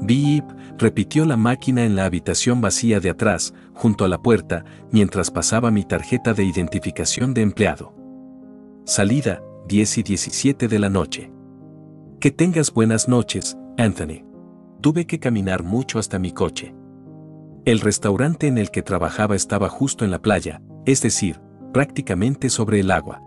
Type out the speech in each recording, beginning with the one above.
Beep, repitió la máquina en la habitación vacía de atrás, junto a la puerta, mientras pasaba mi tarjeta de identificación de empleado. Salida, 10:17 de la noche. Que tengas buenas noches, Anthony. Tuve que caminar mucho hasta mi coche. El restaurante en el que trabajaba estaba justo en la playa, es decir, prácticamente sobre el agua.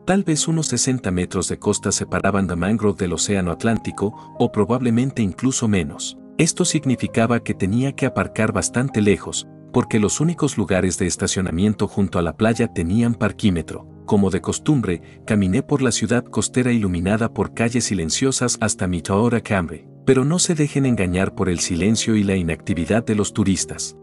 Tal vez unos 60 metros de costa separaban The Mangrove del Océano Atlántico, o probablemente incluso menos. Esto significaba que tenía que aparcar bastante lejos, porque los únicos lugares de estacionamiento junto a la playa tenían parquímetro. Como de costumbre, caminé por la ciudad costera iluminada por calles silenciosas hasta Mitoora Cambre, pero no se dejen engañar por el silencio y la inactividad de los turistas.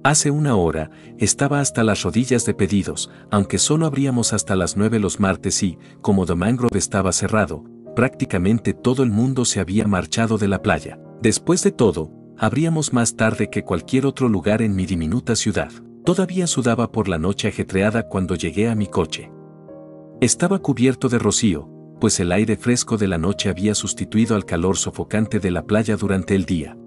Hace una hora, estaba hasta las rodillas de pedidos, aunque solo abríamos hasta las 9 los martes y, como The Mangrove estaba cerrado, prácticamente todo el mundo se había marchado de la playa. Después de todo, abríamos más tarde que cualquier otro lugar en mi diminuta ciudad. Todavía sudaba por la noche ajetreada cuando llegué a mi coche. Estaba cubierto de rocío, pues el aire fresco de la noche había sustituido al calor sofocante de la playa durante el día.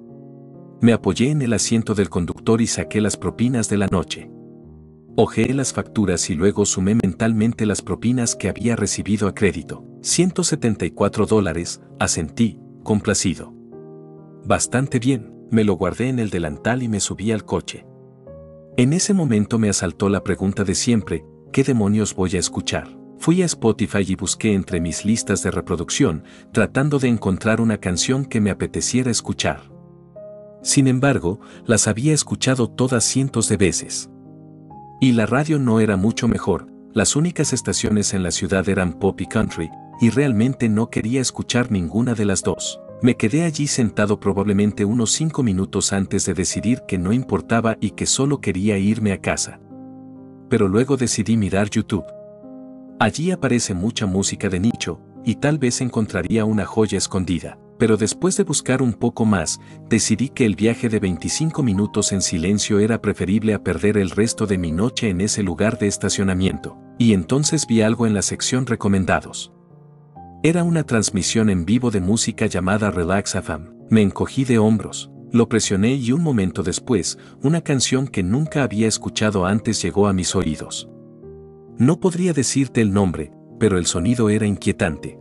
Me apoyé en el asiento del conductor y saqué las propinas de la noche. Hojeé las facturas y luego sumé mentalmente las propinas que había recibido a crédito. $174, asentí, complacido. Bastante bien, me lo guardé en el delantal y me subí al coche. En ese momento me asaltó la pregunta de siempre, ¿qué demonios voy a escuchar? Fui a Spotify y busqué entre mis listas de reproducción, tratando de encontrar una canción que me apeteciera escuchar. Sin embargo, las había escuchado todas cientos de veces. Y la radio no era mucho mejor, las únicas estaciones en la ciudad eran pop y country, y realmente no quería escuchar ninguna de las dos. Me quedé allí sentado probablemente unos 5 minutos antes de decidir que no importaba y que solo quería irme a casa. Pero luego decidí mirar YouTube. Allí aparece mucha música de nicho, y tal vez encontraría una joya escondida. Pero después de buscar un poco más, decidí que el viaje de 25 minutos en silencio era preferible a perder el resto de mi noche en ese lugar de estacionamiento. Y entonces vi algo en la sección recomendados. Era una transmisión en vivo de música llamada Relax FM. Me encogí de hombros, lo presioné y un momento después, una canción que nunca había escuchado antes llegó a mis oídos. No podría decirte el nombre, pero el sonido era inquietante.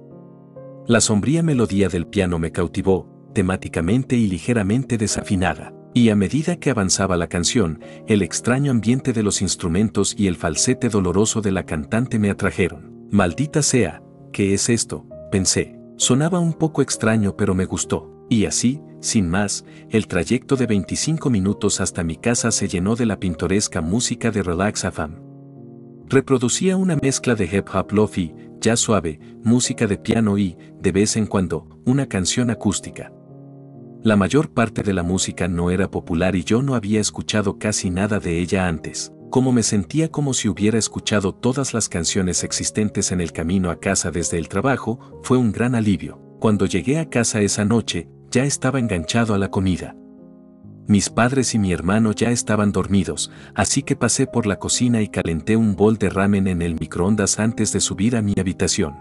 La sombría melodía del piano me cautivó, temáticamente y ligeramente desafinada, y a medida que avanzaba la canción, el extraño ambiente de los instrumentos y el falsete doloroso de la cantante me atrajeron. Maldita sea, ¿qué es esto?, pensé. Sonaba un poco extraño pero me gustó, y así, sin más, el trayecto de 25 minutos hasta mi casa se llenó de la pintoresca música de Relax FM. Reproducía una mezcla de hip hop lofi, jazz suave, música de piano y, de vez en cuando, una canción acústica. La mayor parte de la música no era popular y yo no había escuchado casi nada de ella antes. Como me sentía como si hubiera escuchado todas las canciones existentes en el camino a casa desde el trabajo, fue un gran alivio. Cuando llegué a casa esa noche, ya estaba enganchado a la comida. Mis padres y mi hermano ya estaban dormidos, así que pasé por la cocina y calenté un bol de ramen en el microondas antes de subir a mi habitación.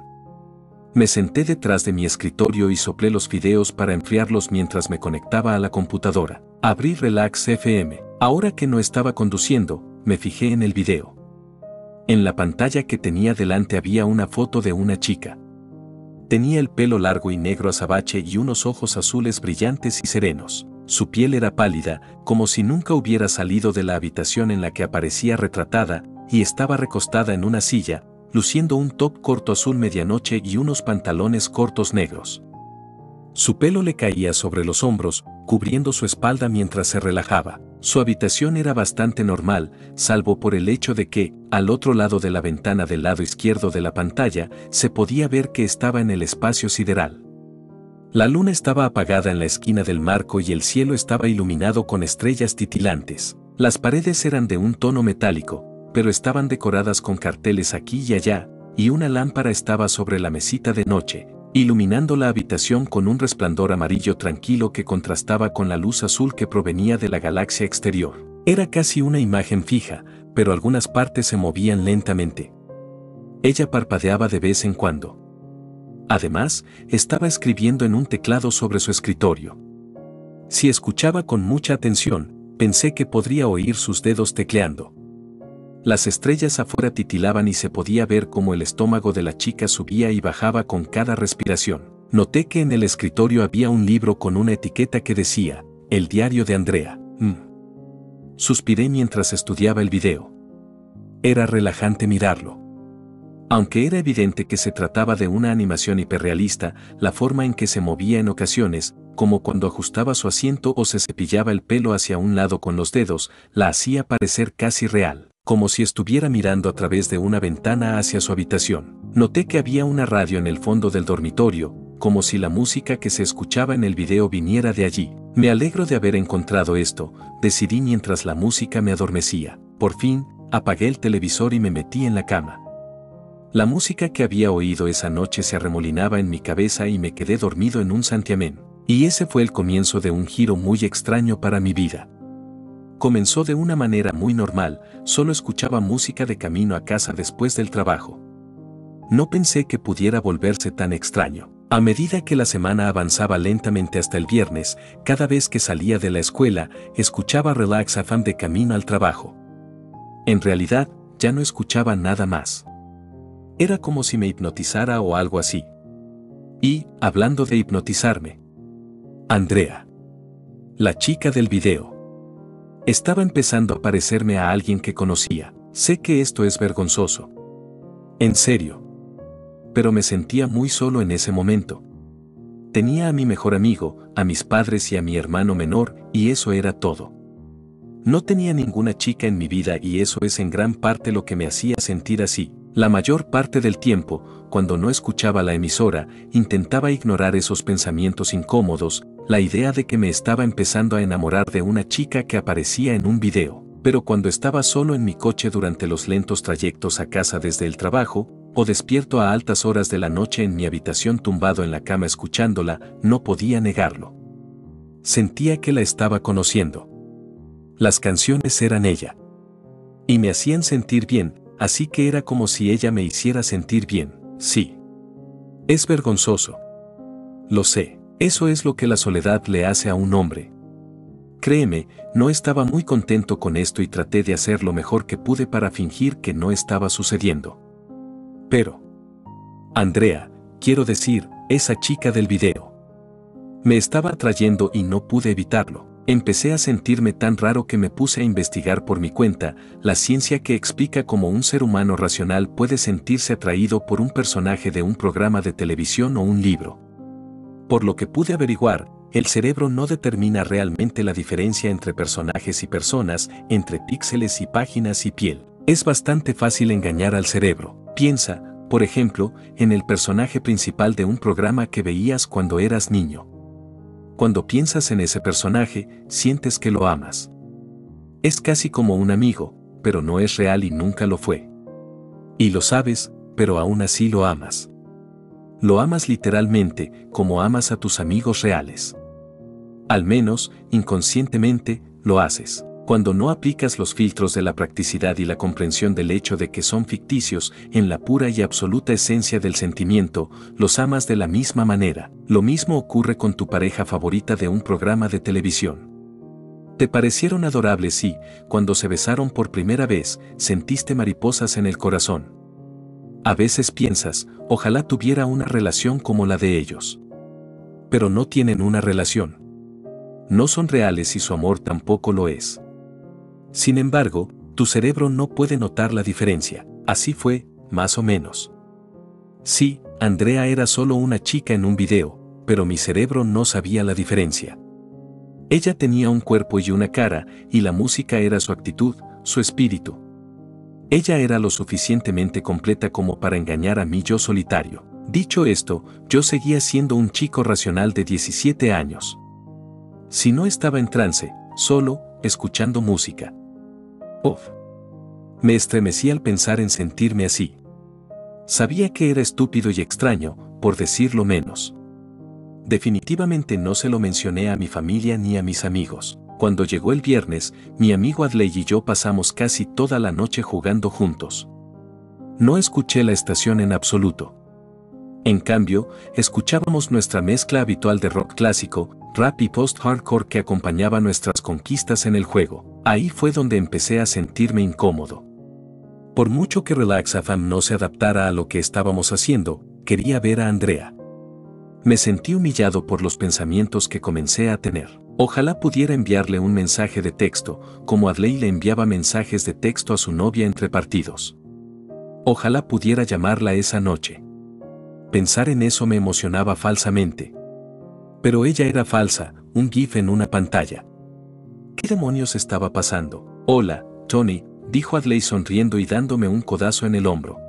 Me senté detrás de mi escritorio y soplé los fideos para enfriarlos mientras me conectaba a la computadora. Abrí Relax FM. Ahora que no estaba conduciendo, me fijé en el video. En la pantalla que tenía delante había una foto de una chica. Tenía el pelo largo y negro azabache y unos ojos azules brillantes y serenos. Su piel era pálida, como si nunca hubiera salido de la habitación en la que aparecía retratada, y estaba recostada en una silla, luciendo un top corto azul medianoche y unos pantalones cortos negros. Su pelo le caía sobre los hombros, cubriendo su espalda mientras se relajaba. Su habitación era bastante normal, salvo por el hecho de que, al otro lado de la ventana del lado izquierdo de la pantalla, se podía ver que estaba en el espacio sideral. La luna estaba apagada en la esquina del marco y el cielo estaba iluminado con estrellas titilantes. Las paredes eran de un tono metálico, pero estaban decoradas con carteles aquí y allá, y una lámpara estaba sobre la mesita de noche, iluminando la habitación con un resplandor amarillo tranquilo que contrastaba con la luz azul que provenía de la galaxia exterior. Era casi una imagen fija, pero algunas partes se movían lentamente. Ella parpadeaba de vez en cuando. Además, estaba escribiendo en un teclado sobre su escritorio. Si escuchaba con mucha atención, pensé que podría oír sus dedos tecleando. Las estrellas afuera titilaban y se podía ver cómo el estómago de la chica subía y bajaba con cada respiración. Noté que en el escritorio había un libro con una etiqueta que decía, El diario de Andrea. Suspiré mientras estudiaba el video. Era relajante mirarlo. Aunque era evidente que se trataba de una animación hiperrealista, la forma en que se movía en ocasiones, como cuando ajustaba su asiento o se cepillaba el pelo hacia un lado con los dedos, la hacía parecer casi real, como si estuviera mirando a través de una ventana hacia su habitación. Noté que había una radio en el fondo del dormitorio, como si la música que se escuchaba en el video viniera de allí. Me alegro de haber encontrado esto, decidí mientras la música me adormecía. Por fin, apagué el televisor y me metí en la cama. La música que había oído esa noche se arremolinaba en mi cabeza y me quedé dormido en un santiamén. Y ese fue el comienzo de un giro muy extraño para mi vida. Comenzó de una manera muy normal, solo escuchaba música de camino a casa después del trabajo. No pensé que pudiera volverse tan extraño. A medida que la semana avanzaba lentamente hasta el viernes, cada vez que salía de la escuela, escuchaba Relax FM de camino al trabajo. En realidad, ya no escuchaba nada más. Era como si me hipnotizara o algo así. Y, hablando de hipnotizarme, Andrea, la chica del video, estaba empezando a parecerme a alguien que conocía. Sé que esto es vergonzoso. En serio. Pero me sentía muy solo en ese momento. Tenía a mi mejor amigo, a mis padres y a mi hermano menor, y eso era todo. No tenía ninguna chica en mi vida y eso es en gran parte lo que me hacía sentir así. La mayor parte del tiempo, cuando no escuchaba la emisora, intentaba ignorar esos pensamientos incómodos, la idea de que me estaba empezando a enamorar de una chica que aparecía en un video. Pero cuando estaba solo en mi coche durante los lentos trayectos a casa desde el trabajo, o despierto a altas horas de la noche en mi habitación tumbado en la cama escuchándola, no podía negarlo. Sentía que la estaba conociendo. Las canciones eran ella. Y me hacían sentir bien, así que era como si ella me hiciera sentir bien. Sí. Es vergonzoso. Lo sé. Eso es lo que la soledad le hace a un hombre. Créeme, no estaba muy contento con esto y traté de hacer lo mejor que pude para fingir que no estaba sucediendo. Pero Andrea, quiero decir, esa chica del video, me estaba atrayendo y no pude evitarlo. Empecé a sentirme tan raro que me puse a investigar por mi cuenta la ciencia que explica cómo un ser humano racional puede sentirse atraído por un personaje de un programa de televisión o un libro. Por lo que pude averiguar, el cerebro no determina realmente la diferencia entre personajes y personas, entre píxeles y páginas y piel. Es bastante fácil engañar al cerebro. Piensa, por ejemplo, en el personaje principal de un programa que veías cuando eras niño. Cuando piensas en ese personaje, sientes que lo amas. Es casi como un amigo, pero no es real y nunca lo fue. Y lo sabes, pero aún así lo amas. Lo amas literalmente, como amas a tus amigos reales. Al menos, inconscientemente, lo haces. Cuando no aplicas los filtros de la practicidad y la comprensión del hecho de que son ficticios, en la pura y absoluta esencia del sentimiento, los amas de la misma manera. Lo mismo ocurre con tu pareja favorita de un programa de televisión. Te parecieron adorables y, cuando se besaron por primera vez, sentiste mariposas en el corazón. A veces piensas, ojalá tuviera una relación como la de ellos. Pero no tienen una relación. No son reales y su amor tampoco lo es. Sin embargo, tu cerebro no puede notar la diferencia. Así fue, más o menos. Sí, Andrea era solo una chica en un video, pero mi cerebro no sabía la diferencia. Ella tenía un cuerpo y una cara, y la música era su actitud, su espíritu. Ella era lo suficientemente completa como para engañar a mí yo solitario. Dicho esto, yo seguía siendo un chico racional de 17 años. Si no estaba en trance, solo, escuchando música. Uf. Me estremecí al pensar en sentirme así. Sabía que era estúpido y extraño, por decirlo menos. Definitivamente no se lo mencioné a mi familia ni a mis amigos. Cuando llegó el viernes, mi amigo Adley y yo pasamos casi toda la noche jugando juntos. No escuché la estación en absoluto. En cambio, escuchábamos nuestra mezcla habitual de rock clásico, rap y post-hardcore que acompañaba nuestras conquistas en el juego. Ahí fue donde empecé a sentirme incómodo. Por mucho que Relax FM no se adaptara a lo que estábamos haciendo, quería ver a Andrea. Me sentí humillado por los pensamientos que comencé a tener. Ojalá pudiera enviarle un mensaje de texto, como Adley le enviaba mensajes de texto a su novia entre partidos. Ojalá pudiera llamarla esa noche. Pensar en eso me emocionaba falsamente. Pero ella era falsa, un GIF en una pantalla. ¿Qué demonios estaba pasando? Hola, Tony, dijo Adley sonriendo y dándome un codazo en el hombro.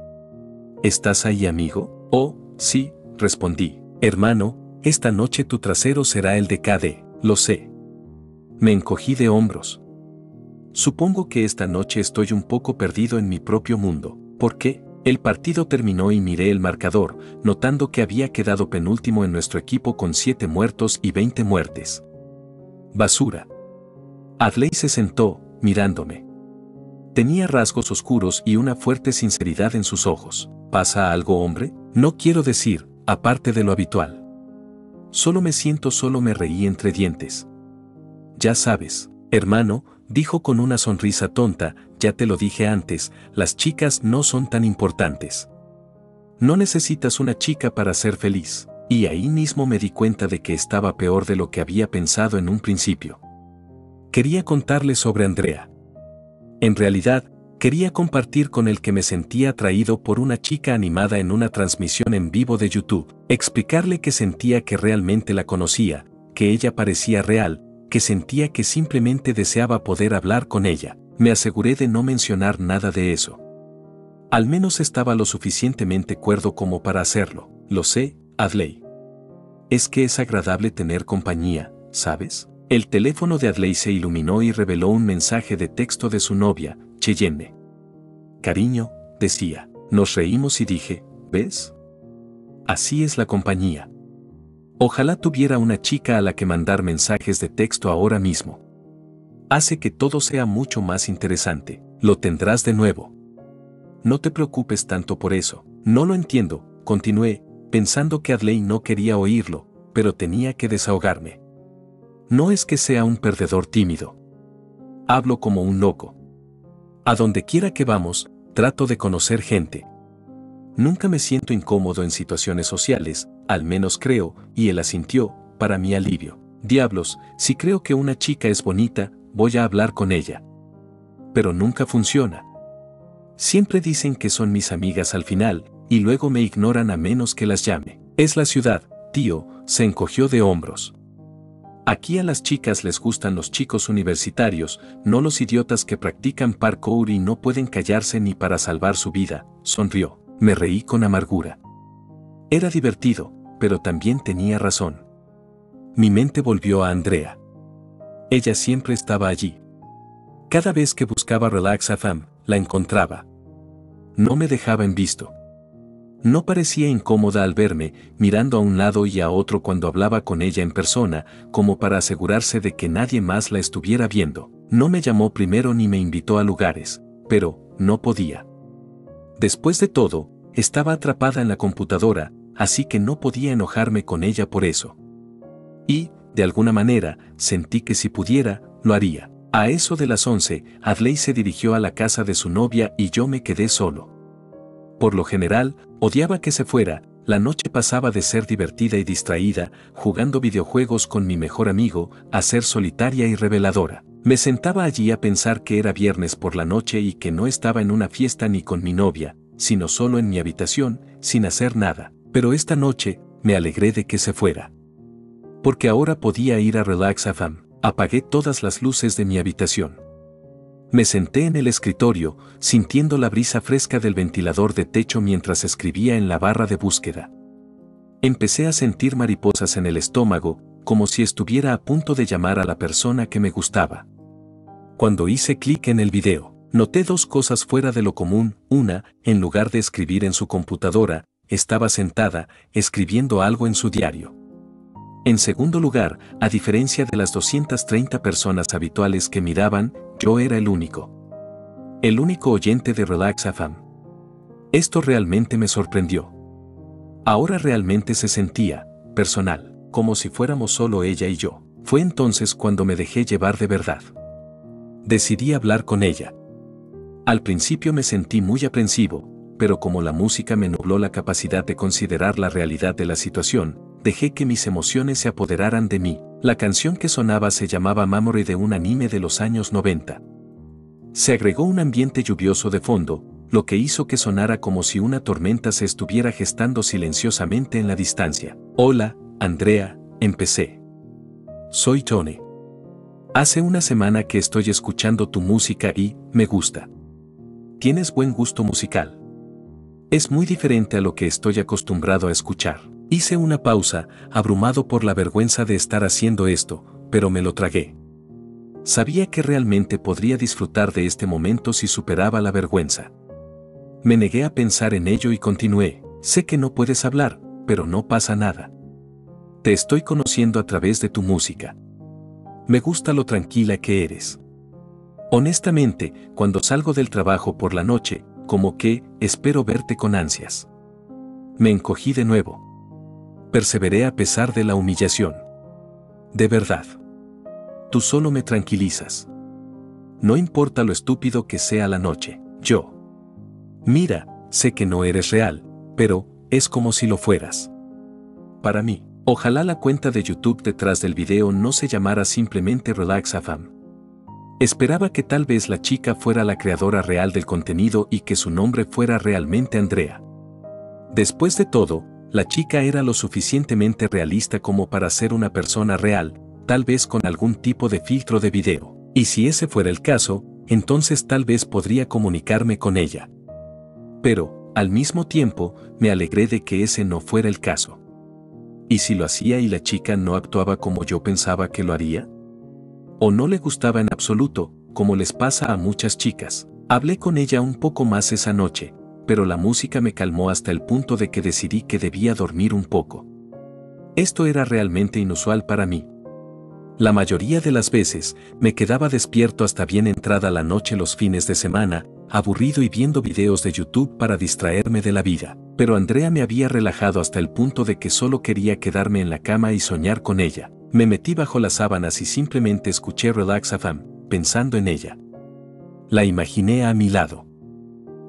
¿Estás ahí, amigo? Oh, sí, respondí. Hermano, esta noche tu trasero será el de KD, lo sé. Me encogí de hombros. Supongo que esta noche estoy un poco perdido en mi propio mundo. ¿Por qué? El partido terminó y miré el marcador, notando que había quedado penúltimo en nuestro equipo con 7 muertos y 20 muertes. Basura. Adley se sentó, mirándome. Tenía rasgos oscuros y una fuerte sinceridad en sus ojos. ¿Pasa algo, hombre? No quiero decir, aparte de lo habitual. Solo me siento solo, me reí entre dientes. Ya sabes, hermano, dijo con una sonrisa tonta, ya te lo dije antes, las chicas no son tan importantes. No necesitas una chica para ser feliz. Y ahí mismo me di cuenta de que estaba peor de lo que había pensado en un principio. Quería contarle sobre Andrea. En realidad, quería compartir con él que me sentía atraído por una chica animada en una transmisión en vivo de YouTube, explicarle que sentía que realmente la conocía, que ella parecía real, que sentía que simplemente deseaba poder hablar con ella. Me aseguré de no mencionar nada de eso. Al menos estaba lo suficientemente cuerdo como para hacerlo. Lo sé, Adley. Es que es agradable tener compañía, ¿sabes? El teléfono de Adley se iluminó y reveló un mensaje de texto de su novia, Cheyenne. Cariño, decía. Nos reímos y dije, ¿ves? Así es la compañía. Ojalá tuviera una chica a la que mandar mensajes de texto ahora mismo. Hace que todo sea mucho más interesante. Lo tendrás de nuevo. No te preocupes tanto por eso. No lo entiendo, continué, pensando que Adley no quería oírlo, pero tenía que desahogarme. No es que sea un perdedor tímido. Hablo como un loco. A donde quiera que vamos, trato de conocer gente. Nunca me siento incómodo en situaciones sociales, al menos creo, y él asintió, para mi alivio. Diablos, si creo que una chica es bonita, voy a hablar con ella. Pero nunca funciona. Siempre dicen que son mis amigas al final, y luego me ignoran a menos que las llame. Es la ciudad, tío, se encogió de hombros. Aquí a las chicas les gustan los chicos universitarios, no los idiotas que practican parkour y no pueden callarse ni para salvar su vida, sonrió. Me reí con amargura. Era divertido, pero también tenía razón. Mi mente volvió a Andrea. Ella siempre estaba allí. Cada vez que buscaba Relax FM, la encontraba. No me dejaba en visto. No parecía incómoda al verme, mirando a un lado y a otro cuando hablaba con ella en persona, como para asegurarse de que nadie más la estuviera viendo. No me llamó primero ni me invitó a lugares, pero no podía. Después de todo, estaba atrapada en la computadora, así que no podía enojarme con ella por eso. Y, de alguna manera, sentí que si pudiera, lo haría. A eso de las 11, Adley se dirigió a la casa de su novia y yo me quedé solo. Por lo general, odiaba que se fuera, la noche pasaba de ser divertida y distraída, jugando videojuegos con mi mejor amigo, a ser solitaria y reveladora. Me sentaba allí a pensar que era viernes por la noche y que no estaba en una fiesta ni con mi novia, sino solo en mi habitación, sin hacer nada. Pero esta noche, me alegré de que se fuera. Porque ahora podía ir a Relax FM. Apagué todas las luces de mi habitación. Me senté en el escritorio, sintiendo la brisa fresca del ventilador de techo mientras escribía en la barra de búsqueda. Empecé a sentir mariposas en el estómago, como si estuviera a punto de llamar a la persona que me gustaba. Cuando hice clic en el video, noté dos cosas fuera de lo común. Una, en lugar de escribir en su computadora, estaba sentada, escribiendo algo en su diario. En segundo lugar, a diferencia de las 230 personas habituales que miraban, yo era el único. El único oyente de Relax FM. Esto realmente me sorprendió. Ahora realmente se sentía personal. como si fuéramos solo ella y yo. Fue entonces cuando me dejé llevar de verdad. Decidí hablar con ella. Al principio me sentí muy aprensivo, pero como la música me nubló la capacidad de considerar la realidad de la situación, dejé que mis emociones se apoderaran de mí. La canción que sonaba se llamaba Memory de un anime de los años 90. Se agregó un ambiente lluvioso de fondo, lo que hizo que sonara como si una tormenta se estuviera gestando silenciosamente en la distancia. Hola, Andrea, empecé. Soy Tony. Hace una semana que estoy escuchando tu música y me gusta. Tienes buen gusto musical. Es muy diferente a lo que estoy acostumbrado a escuchar. Hice una pausa, abrumado por la vergüenza de estar haciendo esto, pero me lo tragué. Sabía que realmente podría disfrutar de este momento si superaba la vergüenza. Me negué a pensar en ello y continué. Sé que no puedes hablar, pero no pasa nada. Te estoy conociendo a través de tu música. Me gusta lo tranquila que eres. Honestamente, cuando salgo del trabajo por la noche, como que espero verte con ansias. Me encogí de nuevo. Perseveré a pesar de la humillación. De verdad. Tú solo me tranquilizas. No importa lo estúpido que sea la noche. Yo. Mira, sé que no eres real, pero es como si lo fueras. Para mí, ojalá la cuenta de YouTube detrás del video no se llamara simplemente Relax FM. Esperaba que tal vez la chica fuera la creadora real del contenido y que su nombre fuera realmente Andrea. Después de todo, la chica era lo suficientemente realista como para ser una persona real, tal vez con algún tipo de filtro de video. Y si ese fuera el caso, entonces tal vez podría comunicarme con ella. Pero, al mismo tiempo, me alegré de que ese no fuera el caso. ¿Y si lo hacía y la chica no actuaba como yo pensaba que lo haría? ¿O no le gustaba en absoluto, como les pasa a muchas chicas? Hablé con ella un poco más esa noche, pero la música me calmó hasta el punto de que decidí que debía dormir un poco. Esto era realmente inusual para mí. La mayoría de las veces, me quedaba despierto hasta bien entrada la noche los fines de semana, aburrido y viendo videos de YouTube para distraerme de la vida. Pero Andrea me había relajado hasta el punto de que solo quería quedarme en la cama y soñar con ella. Me metí bajo las sábanas y simplemente escuché Relax FM, pensando en ella. La imaginé a mi lado.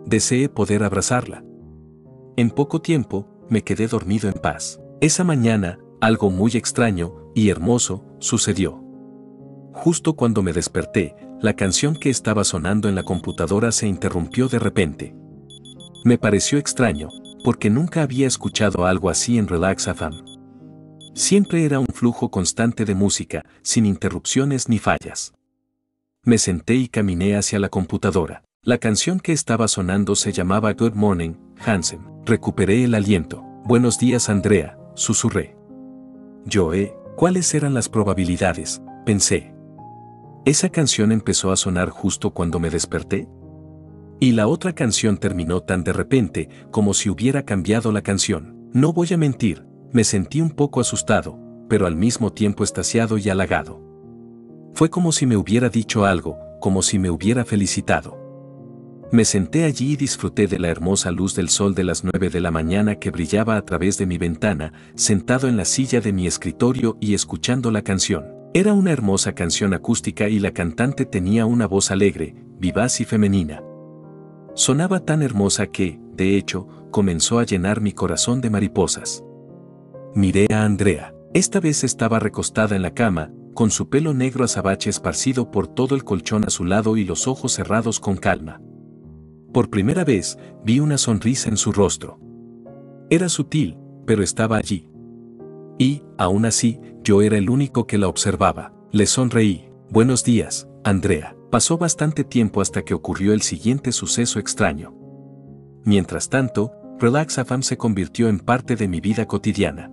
Deseé poder abrazarla. En poco tiempo, me quedé dormido en paz. Esa mañana, algo muy extraño y hermoso sucedió. Justo cuando me desperté, la canción que estaba sonando en la computadora se interrumpió de repente. Me pareció extraño, porque nunca había escuchado algo así en Relax FM. Siempre era un flujo constante de música, sin interrupciones ni fallas. Me senté y caminé hacia la computadora. La canción que estaba sonando se llamaba Good Morning, Hansen. Recuperé el aliento. Buenos días, Andrea, susurré. ¿Cuáles eran las probabilidades? Pensé. ¿Esa canción empezó a sonar justo cuando me desperté? Y la otra canción terminó tan de repente, como si hubiera cambiado la canción. No voy a mentir, me sentí un poco asustado, pero al mismo tiempo extasiado y halagado. Fue como si me hubiera dicho algo, como si me hubiera felicitado. Me senté allí y disfruté de la hermosa luz del sol de las 9 de la mañana que brillaba a través de mi ventana, sentado en la silla de mi escritorio y escuchando la canción. Era una hermosa canción acústica y la cantante tenía una voz alegre, vivaz y femenina. Sonaba tan hermosa que, de hecho, comenzó a llenar mi corazón de mariposas. Miré a Andrea. Esta vez estaba recostada en la cama, con su pelo negro azabache esparcido por todo el colchón a su lado y los ojos cerrados con calma. Por primera vez, vi una sonrisa en su rostro. Era sutil, pero estaba allí. Y, aún así, yo era el único que la observaba. Le sonreí. Buenos días, Andrea. Pasó bastante tiempo hasta que ocurrió el siguiente suceso extraño. Mientras tanto, Relax FM se convirtió en parte de mi vida cotidiana.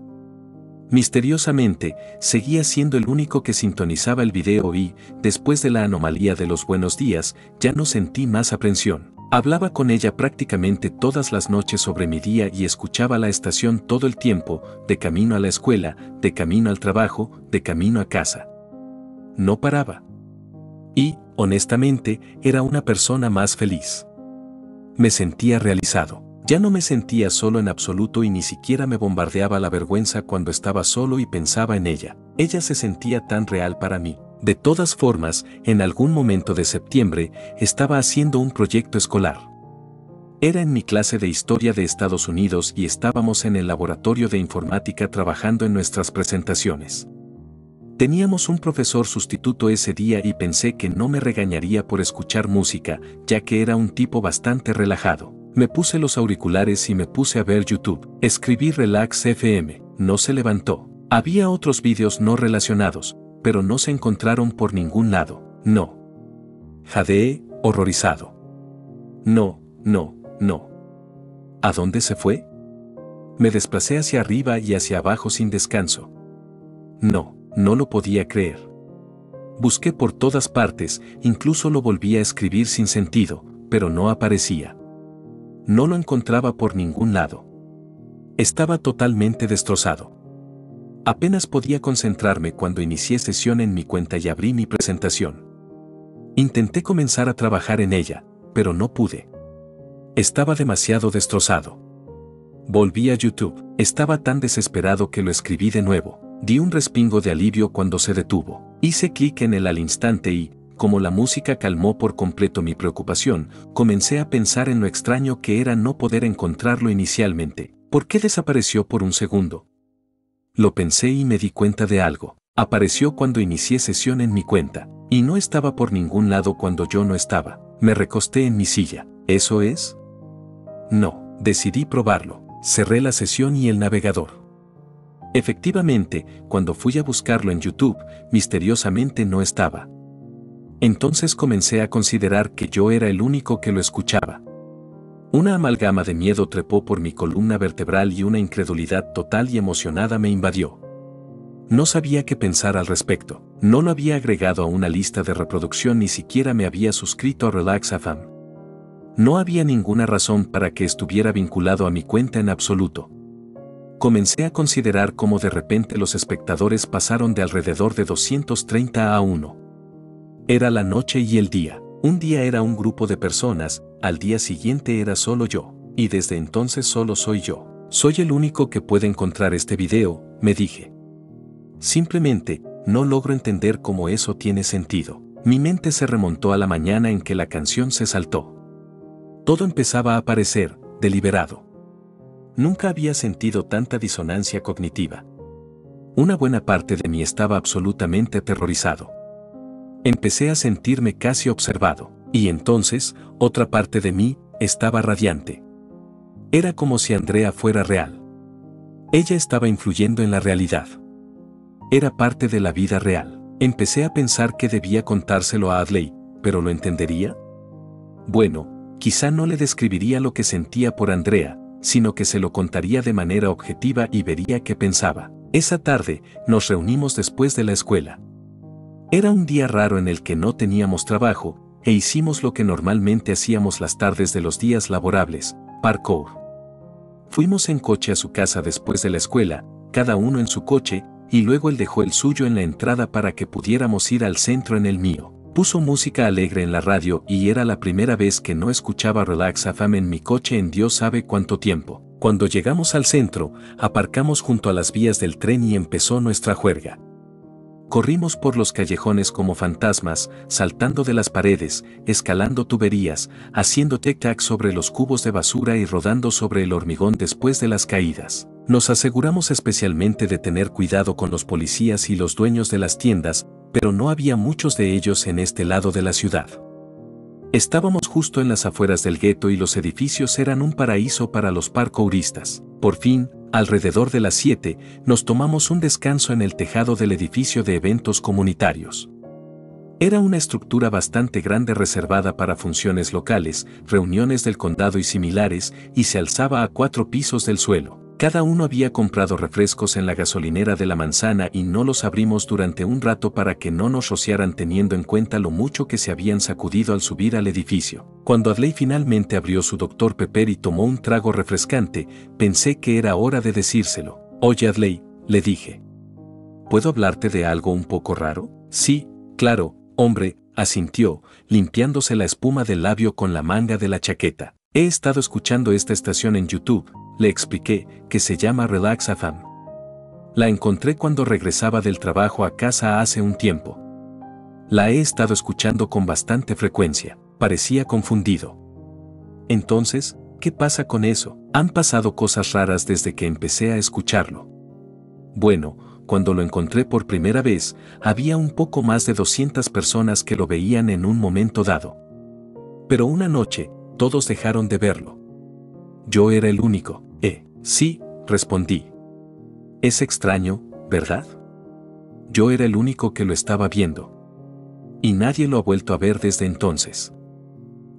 Misteriosamente, seguía siendo el único que sintonizaba el video y, después de la anomalía de los buenos días, ya no sentí más aprensión. Hablaba con ella prácticamente todas las noches sobre mi día y escuchaba la estación todo el tiempo, de camino a la escuela, de camino al trabajo, de camino a casa. No paraba. Y, honestamente, era una persona más feliz. Me sentía realizado. Ya no me sentía solo en absoluto y ni siquiera me bombardeaba la vergüenza cuando estaba solo y pensaba en ella. Ella se sentía tan real para mí. De todas formas, en algún momento de septiembre, estaba haciendo un proyecto escolar. Era en mi clase de historia de Estados Unidos y estábamos en el laboratorio de informática trabajando en nuestras presentaciones. Teníamos un profesor sustituto ese día y pensé que no me regañaría por escuchar música, ya que era un tipo bastante relajado. Me puse los auriculares y me puse a ver YouTube. Escribí Relax FM. No se levantó. Había otros vídeos no relacionados, pero no se encontraron por ningún lado. No. Jadeé, horrorizado. No. ¿A dónde se fue? Me desplacé hacia arriba y hacia abajo sin descanso. No lo podía creer. Busqué por todas partes, incluso lo volví a escribir sin sentido, pero no aparecía. No lo encontraba por ningún lado. Estaba totalmente destrozado. Apenas podía concentrarme cuando inicié sesión en mi cuenta y abrí mi presentación. Intenté comenzar a trabajar en ella, pero no pude. Estaba demasiado destrozado. Volví a YouTube. Estaba tan desesperado que lo escribí de nuevo. Di un respingo de alivio cuando se detuvo. Hice clic en él al instante y, como la música calmó por completo mi preocupación, comencé a pensar en lo extraño que era no poder encontrarlo inicialmente. ¿Por qué desapareció por un segundo? Lo pensé y me di cuenta de algo. Apareció cuando inicié sesión en mi cuenta, y no estaba por ningún lado cuando yo no estaba. Me recosté en mi silla. ¿Eso es? No, decidí probarlo. Cerré la sesión y el navegador. Efectivamente, cuando fui a buscarlo en YouTube, misteriosamente no estaba. Entonces comencé a considerar que yo era el único que lo escuchaba. Una amalgama de miedo trepó por mi columna vertebral y una incredulidad total y emocionada me invadió. No sabía qué pensar al respecto. No lo había agregado a una lista de reproducción, ni siquiera me había suscrito a Relax FM. No había ninguna razón para que estuviera vinculado a mi cuenta en absoluto. Comencé a considerar cómo de repente los espectadores pasaron de alrededor de 230 a 1. Era la noche y el día. Un día era un grupo de personas, al día siguiente era solo yo, y desde entonces solo soy yo. Soy el único que puede encontrar este video, me dije. Simplemente, no logro entender cómo eso tiene sentido. Mi mente se remontó a la mañana en que la canción se saltó. Todo empezaba a parecer deliberado. Nunca había sentido tanta disonancia cognitiva. Una buena parte de mí estaba absolutamente aterrorizado. Empecé a sentirme casi observado, y entonces, otra parte de mí estaba radiante. Era como si Andrea fuera real. Ella estaba influyendo en la realidad. Era parte de la vida real. Empecé a pensar que debía contárselo a Adley, pero ¿lo entendería? Bueno, quizá no le describiría lo que sentía por Andrea, sino que se lo contaría de manera objetiva y vería qué pensaba. Esa tarde, nos reunimos después de la escuela. Era un día raro en el que no teníamos trabajo, e hicimos lo que normalmente hacíamos las tardes de los días laborables, parkour. Fuimos en coche a su casa después de la escuela, cada uno en su coche, y luego él dejó el suyo en la entrada para que pudiéramos ir al centro en el mío. Puso música alegre en la radio y era la primera vez que no escuchaba Relax FM en mi coche en Dios sabe cuánto tiempo. Cuando llegamos al centro, aparcamos junto a las vías del tren y empezó nuestra juerga. Corrimos por los callejones como fantasmas, saltando de las paredes, escalando tuberías, haciendo tic-tac sobre los cubos de basura y rodando sobre el hormigón después de las caídas. Nos aseguramos especialmente de tener cuidado con los policías y los dueños de las tiendas, pero no había muchos de ellos en este lado de la ciudad. Estábamos justo en las afueras del gueto y los edificios eran un paraíso para los parkouristas. Por fin, alrededor de las 7, nos tomamos un descanso en el tejado del edificio de eventos comunitarios. Era una estructura bastante grande reservada para funciones locales, reuniones del condado y similares, y se alzaba a 4 pisos del suelo. Cada uno había comprado refrescos en la gasolinera de la manzana y no los abrimos durante un rato para que no nos rociaran, teniendo en cuenta lo mucho que se habían sacudido al subir al edificio. Cuando Adley finalmente abrió su Dr. Pepper y tomó un trago refrescante, pensé que era hora de decírselo. Oye Adley, le dije. ¿Puedo hablarte de algo un poco raro? Sí, claro, hombre, asintió, limpiándose la espuma del labio con la manga de la chaqueta. He estado escuchando esta estación en YouTube, le expliqué, que se llama Relax FM. La encontré cuando regresaba del trabajo a casa hace un tiempo. La he estado escuchando con bastante frecuencia, parecía confundido. Entonces, ¿qué pasa con eso? Han pasado cosas raras desde que empecé a escucharlo. Bueno, cuando lo encontré por primera vez, había un poco más de 200 personas que lo veían en un momento dado. Pero una noche, todos dejaron de verlo. Yo era el único. Sí, respondí. Es extraño, ¿verdad? Yo era el único que lo estaba viendo. Y nadie lo ha vuelto a ver desde entonces.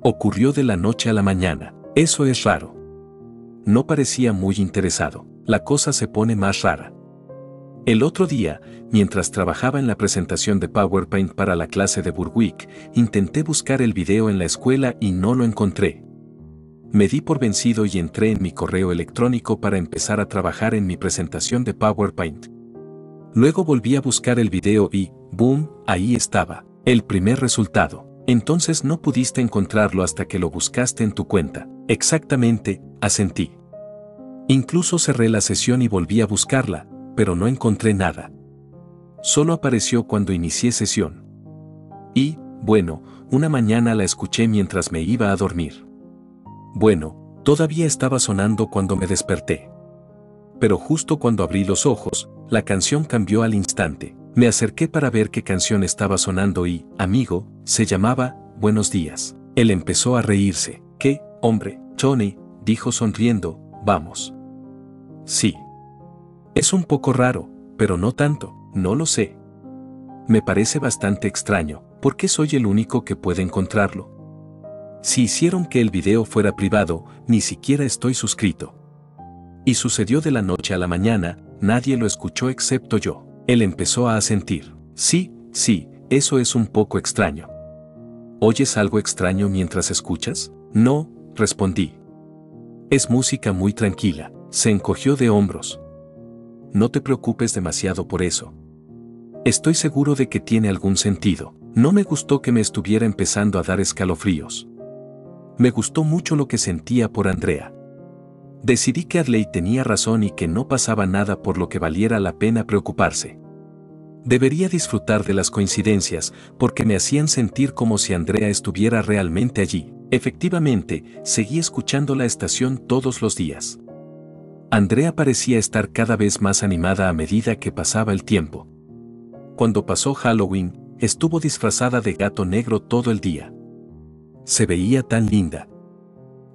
Ocurrió de la noche a la mañana. Eso es raro. No parecía muy interesado. La cosa se pone más rara. El otro día, mientras trabajaba en la presentación de PowerPoint para la clase de Burwick, intenté buscar el video en la escuela y no lo encontré. Me di por vencido y entré en mi correo electrónico para empezar a trabajar en mi presentación de PowerPoint. Luego volví a buscar el video y, ¡boom!, ahí estaba, el primer resultado. Entonces no pudiste encontrarlo hasta que lo buscaste en tu cuenta. Exactamente, asentí. Incluso cerré la sesión y volví a buscarla, pero no encontré nada. Solo apareció cuando inicié sesión. Y, bueno, una mañana la escuché mientras me iba a dormir. Bueno, todavía estaba sonando cuando me desperté. Pero justo cuando abrí los ojos, la canción cambió al instante. Me acerqué para ver qué canción estaba sonando y, amigo, se llamaba Buenos días. Él empezó a reírse. ¿Qué, hombre, Tony?, dijo sonriendo, vamos. Sí. Es un poco raro, pero no tanto, no lo sé. Me parece bastante extraño, ¿por qué soy el único que puede encontrarlo? Si hicieron que el video fuera privado, ni siquiera estoy suscrito. Y sucedió de la noche a la mañana, nadie lo escuchó excepto yo. Él empezó a asentir. Sí, eso es un poco extraño. ¿Oyes algo extraño mientras escuchas? No, respondí. Es música muy tranquila. Se encogió de hombros. No te preocupes demasiado por eso. Estoy seguro de que tiene algún sentido. No me gustó que me estuviera empezando a dar escalofríos. Me gustó mucho lo que sentía por Andrea. Decidí que Adley tenía razón y que no pasaba nada por lo que valiera la pena preocuparse. Debería disfrutar de las coincidencias, porque me hacían sentir como si Andrea estuviera realmente allí. Efectivamente, seguí escuchando la estación todos los días. Andrea parecía estar cada vez más animada a medida que pasaba el tiempo. Cuando pasó Halloween, estuvo disfrazada de gato negro todo el día. Se veía tan linda.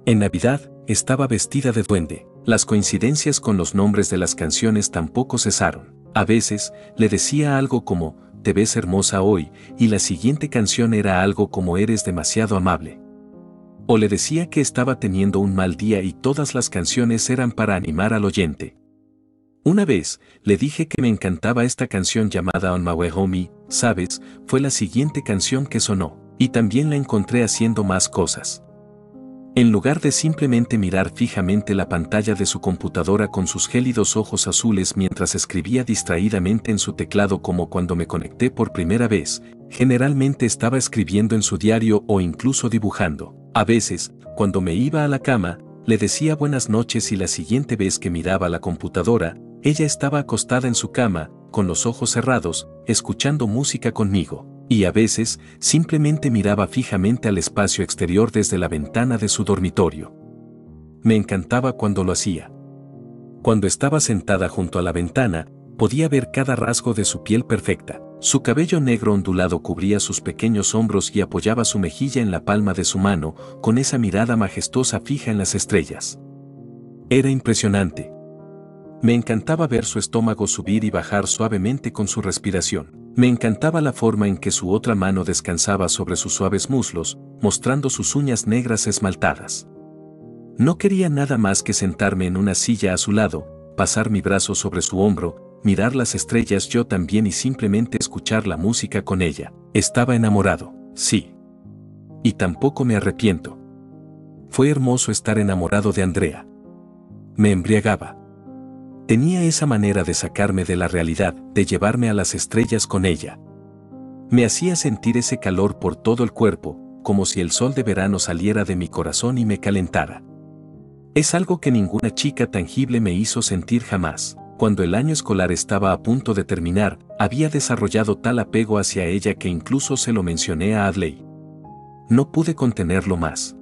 En Navidad, estaba vestida de duende. Las coincidencias con los nombres de las canciones tampoco cesaron. A veces, le decía algo como, te ves hermosa hoy, y la siguiente canción era algo como eres demasiado amable. O le decía que estaba teniendo un mal día y todas las canciones eran para animar al oyente. Una vez, le dije que me encantaba esta canción llamada On My Way Home, ¿sabes? Fue la siguiente canción que sonó, y también la encontré haciendo más cosas. En lugar de simplemente mirar fijamente la pantalla de su computadora con sus gélidos ojos azules mientras escribía distraídamente en su teclado como cuando me conecté por primera vez, generalmente estaba escribiendo en su diario o incluso dibujando. A veces, cuando me iba a la cama, le decía buenas noches y la siguiente vez que miraba la computadora, ella estaba acostada en su cama, con los ojos cerrados, escuchando música conmigo. Y a veces, simplemente miraba fijamente al espacio exterior desde la ventana de su dormitorio. Me encantaba cuando lo hacía. Cuando estaba sentada junto a la ventana, podía ver cada rasgo de su piel perfecta. Su cabello negro ondulado cubría sus pequeños hombros y apoyaba su mejilla en la palma de su mano, con esa mirada majestuosa fija en las estrellas. Era impresionante. Me encantaba ver su estómago subir y bajar suavemente con su respiración. Me encantaba la forma en que su otra mano descansaba sobre sus suaves muslos, mostrando sus uñas negras esmaltadas. No quería nada más que sentarme en una silla a su lado, pasar mi brazo sobre su hombro, mirar las estrellas yo también y simplemente escuchar la música con ella. Estaba enamorado, sí. Y tampoco me arrepiento. Fue hermoso estar enamorado de Andrea. Me embriagaba. Tenía esa manera de sacarme de la realidad, de llevarme a las estrellas con ella. Me hacía sentir ese calor por todo el cuerpo, como si el sol de verano saliera de mi corazón y me calentara. Es algo que ninguna chica tangible me hizo sentir jamás. Cuando el año escolar estaba a punto de terminar, había desarrollado tal apego hacia ella que incluso se lo mencioné a Adley. No pude contenerlo más.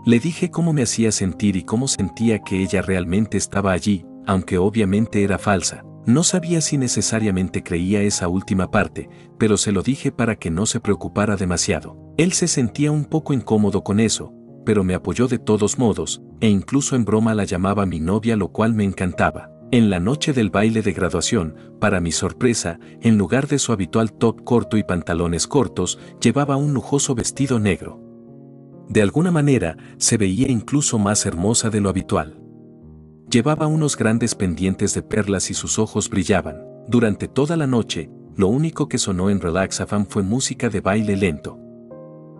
Le dije cómo me hacía sentir y cómo sentía que ella realmente estaba allí, aunque obviamente era falsa. No sabía si necesariamente creía esa última parte, pero se lo dije para que no se preocupara demasiado. Él se sentía un poco incómodo con eso, pero me apoyó de todos modos, e incluso en broma la llamaba mi novia, lo cual me encantaba. En la noche del baile de graduación, para mi sorpresa, en lugar de su habitual top corto y pantalones cortos, llevaba un lujoso vestido negro. De alguna manera, se veía incluso más hermosa de lo habitual. Llevaba unos grandes pendientes de perlas y sus ojos brillaban. Durante toda la noche, lo único que sonó en Relax FM fue música de baile lento.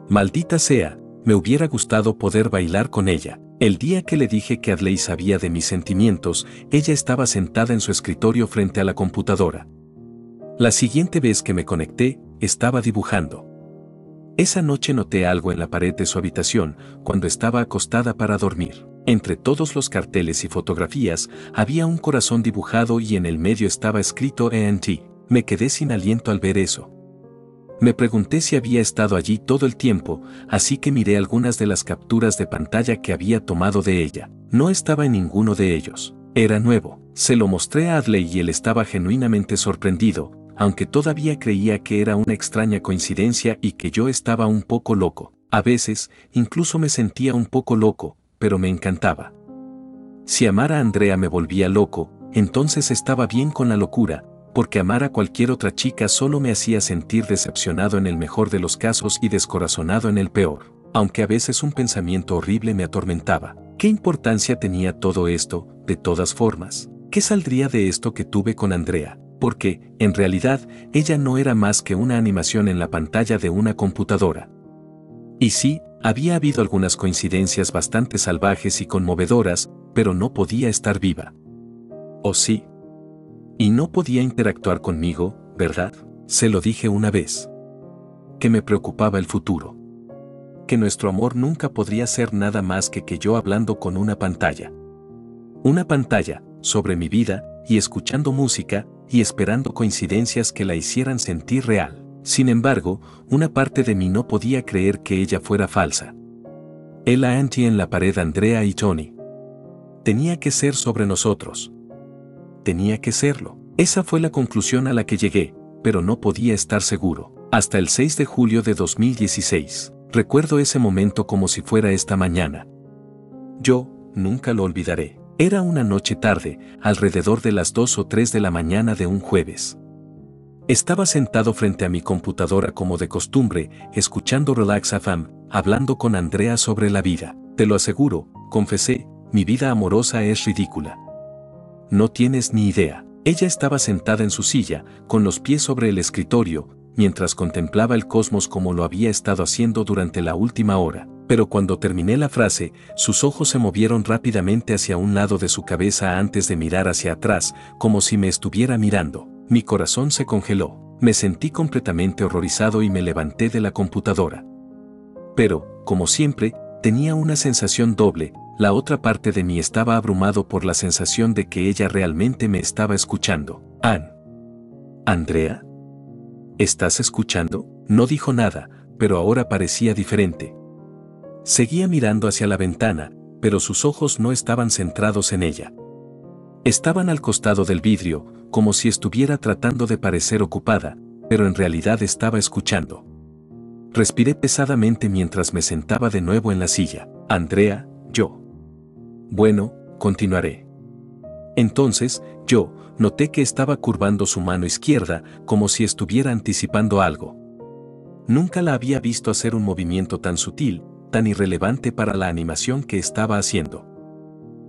Maldita sea, me hubiera gustado poder bailar con ella. El día que le dije que Adley sabía de mis sentimientos, ella estaba sentada en su escritorio frente a la computadora. La siguiente vez que me conecté, estaba dibujando. Esa noche noté algo en la pared de su habitación, cuando estaba acostada para dormir. Entre todos los carteles y fotografías, había un corazón dibujado y en el medio estaba escrito ENT. Me quedé sin aliento al ver eso. Me pregunté si había estado allí todo el tiempo, así que miré algunas de las capturas de pantalla que había tomado de ella. No estaba en ninguno de ellos. Era nuevo. Se lo mostré a Adley y él estaba genuinamente sorprendido, aunque todavía creía que era una extraña coincidencia y que yo estaba un poco loco. A veces, incluso me sentía un poco loco, pero me encantaba. Si amar a Andrea me volvía loco, entonces estaba bien con la locura, porque amar a cualquier otra chica solo me hacía sentir decepcionado en el mejor de los casos y descorazonado en el peor, aunque a veces un pensamiento horrible me atormentaba. ¿Qué importancia tenía todo esto, de todas formas? ¿Qué saldría de esto que tuve con Andrea? Porque, en realidad, ella no era más que una animación en la pantalla de una computadora. Y sí, había habido algunas coincidencias bastante salvajes y conmovedoras, pero no podía estar viva. ¿O sí? Y no podía interactuar conmigo, ¿verdad? Se lo dije una vez. Que me preocupaba el futuro. Que nuestro amor nunca podría ser nada más que yo hablando con una pantalla. Una pantalla, sobre mi vida, y escuchando música, y esperando coincidencias que la hicieran sentir real. Sin embargo, una parte de mí no podía creer que ella fuera falsa. El anti en la pared, Andrea y Tony. Tenía que ser sobre nosotros. Tenía que serlo. Esa fue la conclusión a la que llegué, pero no podía estar seguro. Hasta el 6 de julio de 2016. Recuerdo ese momento como si fuera esta mañana. Yo, nunca lo olvidaré. Era una noche tarde, alrededor de las 2 o 3 de la mañana de un jueves. Estaba sentado frente a mi computadora como de costumbre, escuchando Relax FM, hablando con Andrea sobre la vida. Te lo aseguro, confesé, mi vida amorosa es ridícula. No tienes ni idea. Ella estaba sentada en su silla, con los pies sobre el escritorio, mientras contemplaba el cosmos como lo había estado haciendo durante la última hora. Pero cuando terminé la frase, sus ojos se movieron rápidamente hacia un lado de su cabeza antes de mirar hacia atrás, como si me estuviera mirando. Mi corazón se congeló. Me sentí completamente horrorizado y me levanté de la computadora. Pero, como siempre, tenía una sensación doble. La otra parte de mí estaba abrumado por la sensación de que ella realmente me estaba escuchando. ¿Andrea? ¿Estás escuchando? No dijo nada, pero ahora parecía diferente. Seguía mirando hacia la ventana, pero sus ojos no estaban centrados en ella. Estaban al costado del vidrio, como si estuviera tratando de parecer ocupada, pero en realidad estaba escuchando. Respiré pesadamente mientras me sentaba de nuevo en la silla. Andrea, yo. Bueno, continuaré. Entonces, yo noté que estaba curvando su mano izquierda, como si estuviera anticipando algo. Nunca la había visto hacer un movimiento tan sutil, tan irrelevante para la animación que estaba haciendo.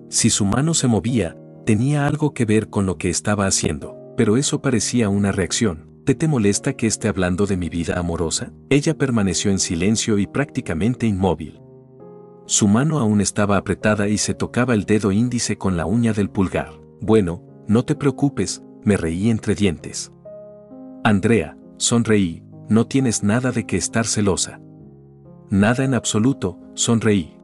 Si su mano se movía, tenía algo que ver con lo que estaba haciendo, pero eso parecía una reacción. ¿Te molesta que esté hablando de mi vida amorosa? Ella permaneció en silencio y prácticamente inmóvil. Su mano aún estaba apretada y se tocaba el dedo índice con la uña del pulgar. Bueno, no te preocupes, me reí entre dientes. Andrea, sonreí, no tienes nada de qué estar celosa. Nada en absoluto, sonreí.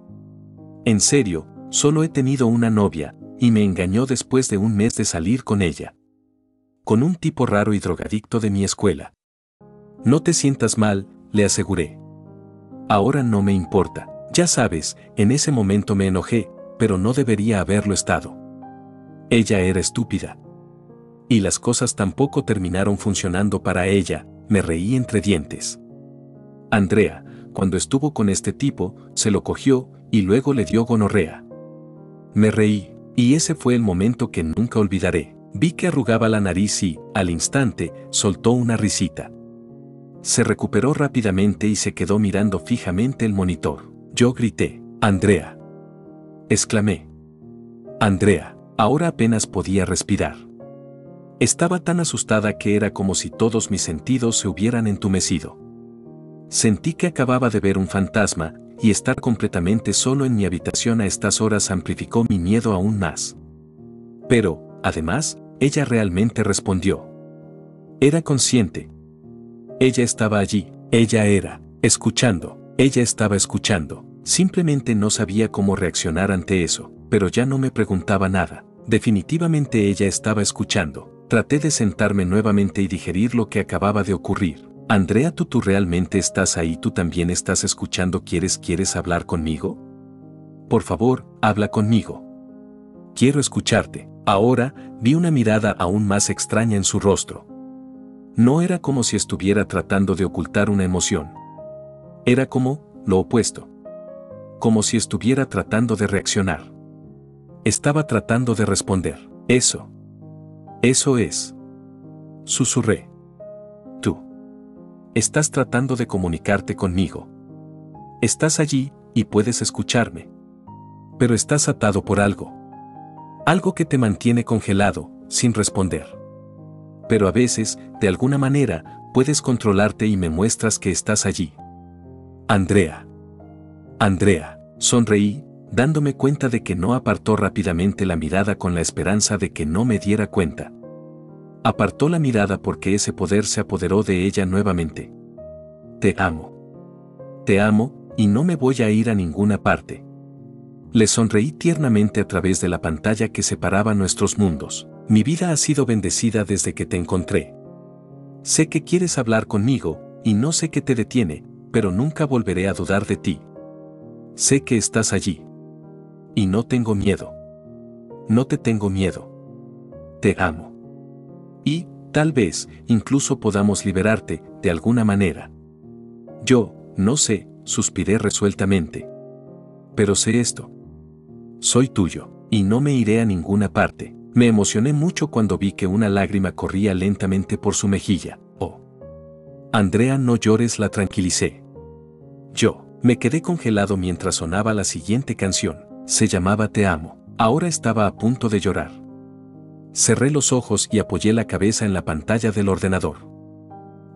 En serio, solo he tenido una novia, y me engañó después de un mes de salir con ella. Con un tipo raro y drogadicto de mi escuela. No te sientas mal, le aseguré. Ahora no me importa. Ya sabes, en ese momento me enojé, pero no debería haberlo estado. Ella era estúpida. Y las cosas tampoco terminaron funcionando para ella, me reí entre dientes. Andrea, cuando estuvo con este tipo, se lo cogió y luego le dio gonorrea. Me reí, y ese fue el momento que nunca olvidaré. Vi que arrugaba la nariz y, al instante, soltó una risita. Se recuperó rápidamente y se quedó mirando fijamente el monitor. Yo grité, «Andrea». Exclamé. «Andrea». Ahora apenas podía respirar. Estaba tan asustada que era como si todos mis sentidos se hubieran entumecido. Sentí que acababa de ver un fantasma, y estar completamente solo en mi habitación a estas horas amplificó mi miedo aún más. Pero, además, ella realmente respondió. Era consciente. Ella estaba allí, ella estaba escuchando. Simplemente no sabía cómo reaccionar ante eso, pero ya no me preguntaba nada. Definitivamente ella estaba escuchando. Traté de sentarme nuevamente y digerir lo que acababa de ocurrir. Andrea, ¿tú realmente estás ahí? ¿Tú también estás escuchando? ¿Quieres hablar conmigo? Por favor, habla conmigo. Quiero escucharte. Ahora, vi una mirada aún más extraña en su rostro. No era como si estuviera tratando de ocultar una emoción. Era como, lo opuesto. Como si estuviera tratando de reaccionar. Estaba tratando de responder. Eso es. Susurré. Tú. Estás tratando de comunicarte conmigo. Estás allí, y puedes escucharme. Pero estás atado por algo. Algo que te mantiene congelado, sin responder. Pero a veces, de alguna manera, puedes controlarte y me muestras que estás allí. Andrea. Andrea. Sonreí, dándome cuenta de que no apartó rápidamente la mirada con la esperanza de que no me diera cuenta. Apartó la mirada porque ese poder se apoderó de ella nuevamente. Te amo. Te amo, y no me voy a ir a ninguna parte. Le sonreí tiernamente a través de la pantalla que separaba nuestros mundos. Mi vida ha sido bendecida desde que te encontré. Sé que quieres hablar conmigo, y no sé qué te detiene, pero nunca volveré a dudar de ti. Sé que estás allí. Y no tengo miedo. No te tengo miedo. Te amo. Y, tal vez, incluso podamos liberarte, de alguna manera. Yo, no sé, suspiré resueltamente. Pero sé esto. Soy tuyo, y no me iré a ninguna parte. Me emocioné mucho cuando vi que una lágrima corría lentamente por su mejilla. Oh. Andrea, no llores, la tranquilicé. Yo, me quedé congelado mientras sonaba la siguiente canción. Se llamaba Te amo. Ahora estaba a punto de llorar. Cerré los ojos y apoyé la cabeza en la pantalla del ordenador.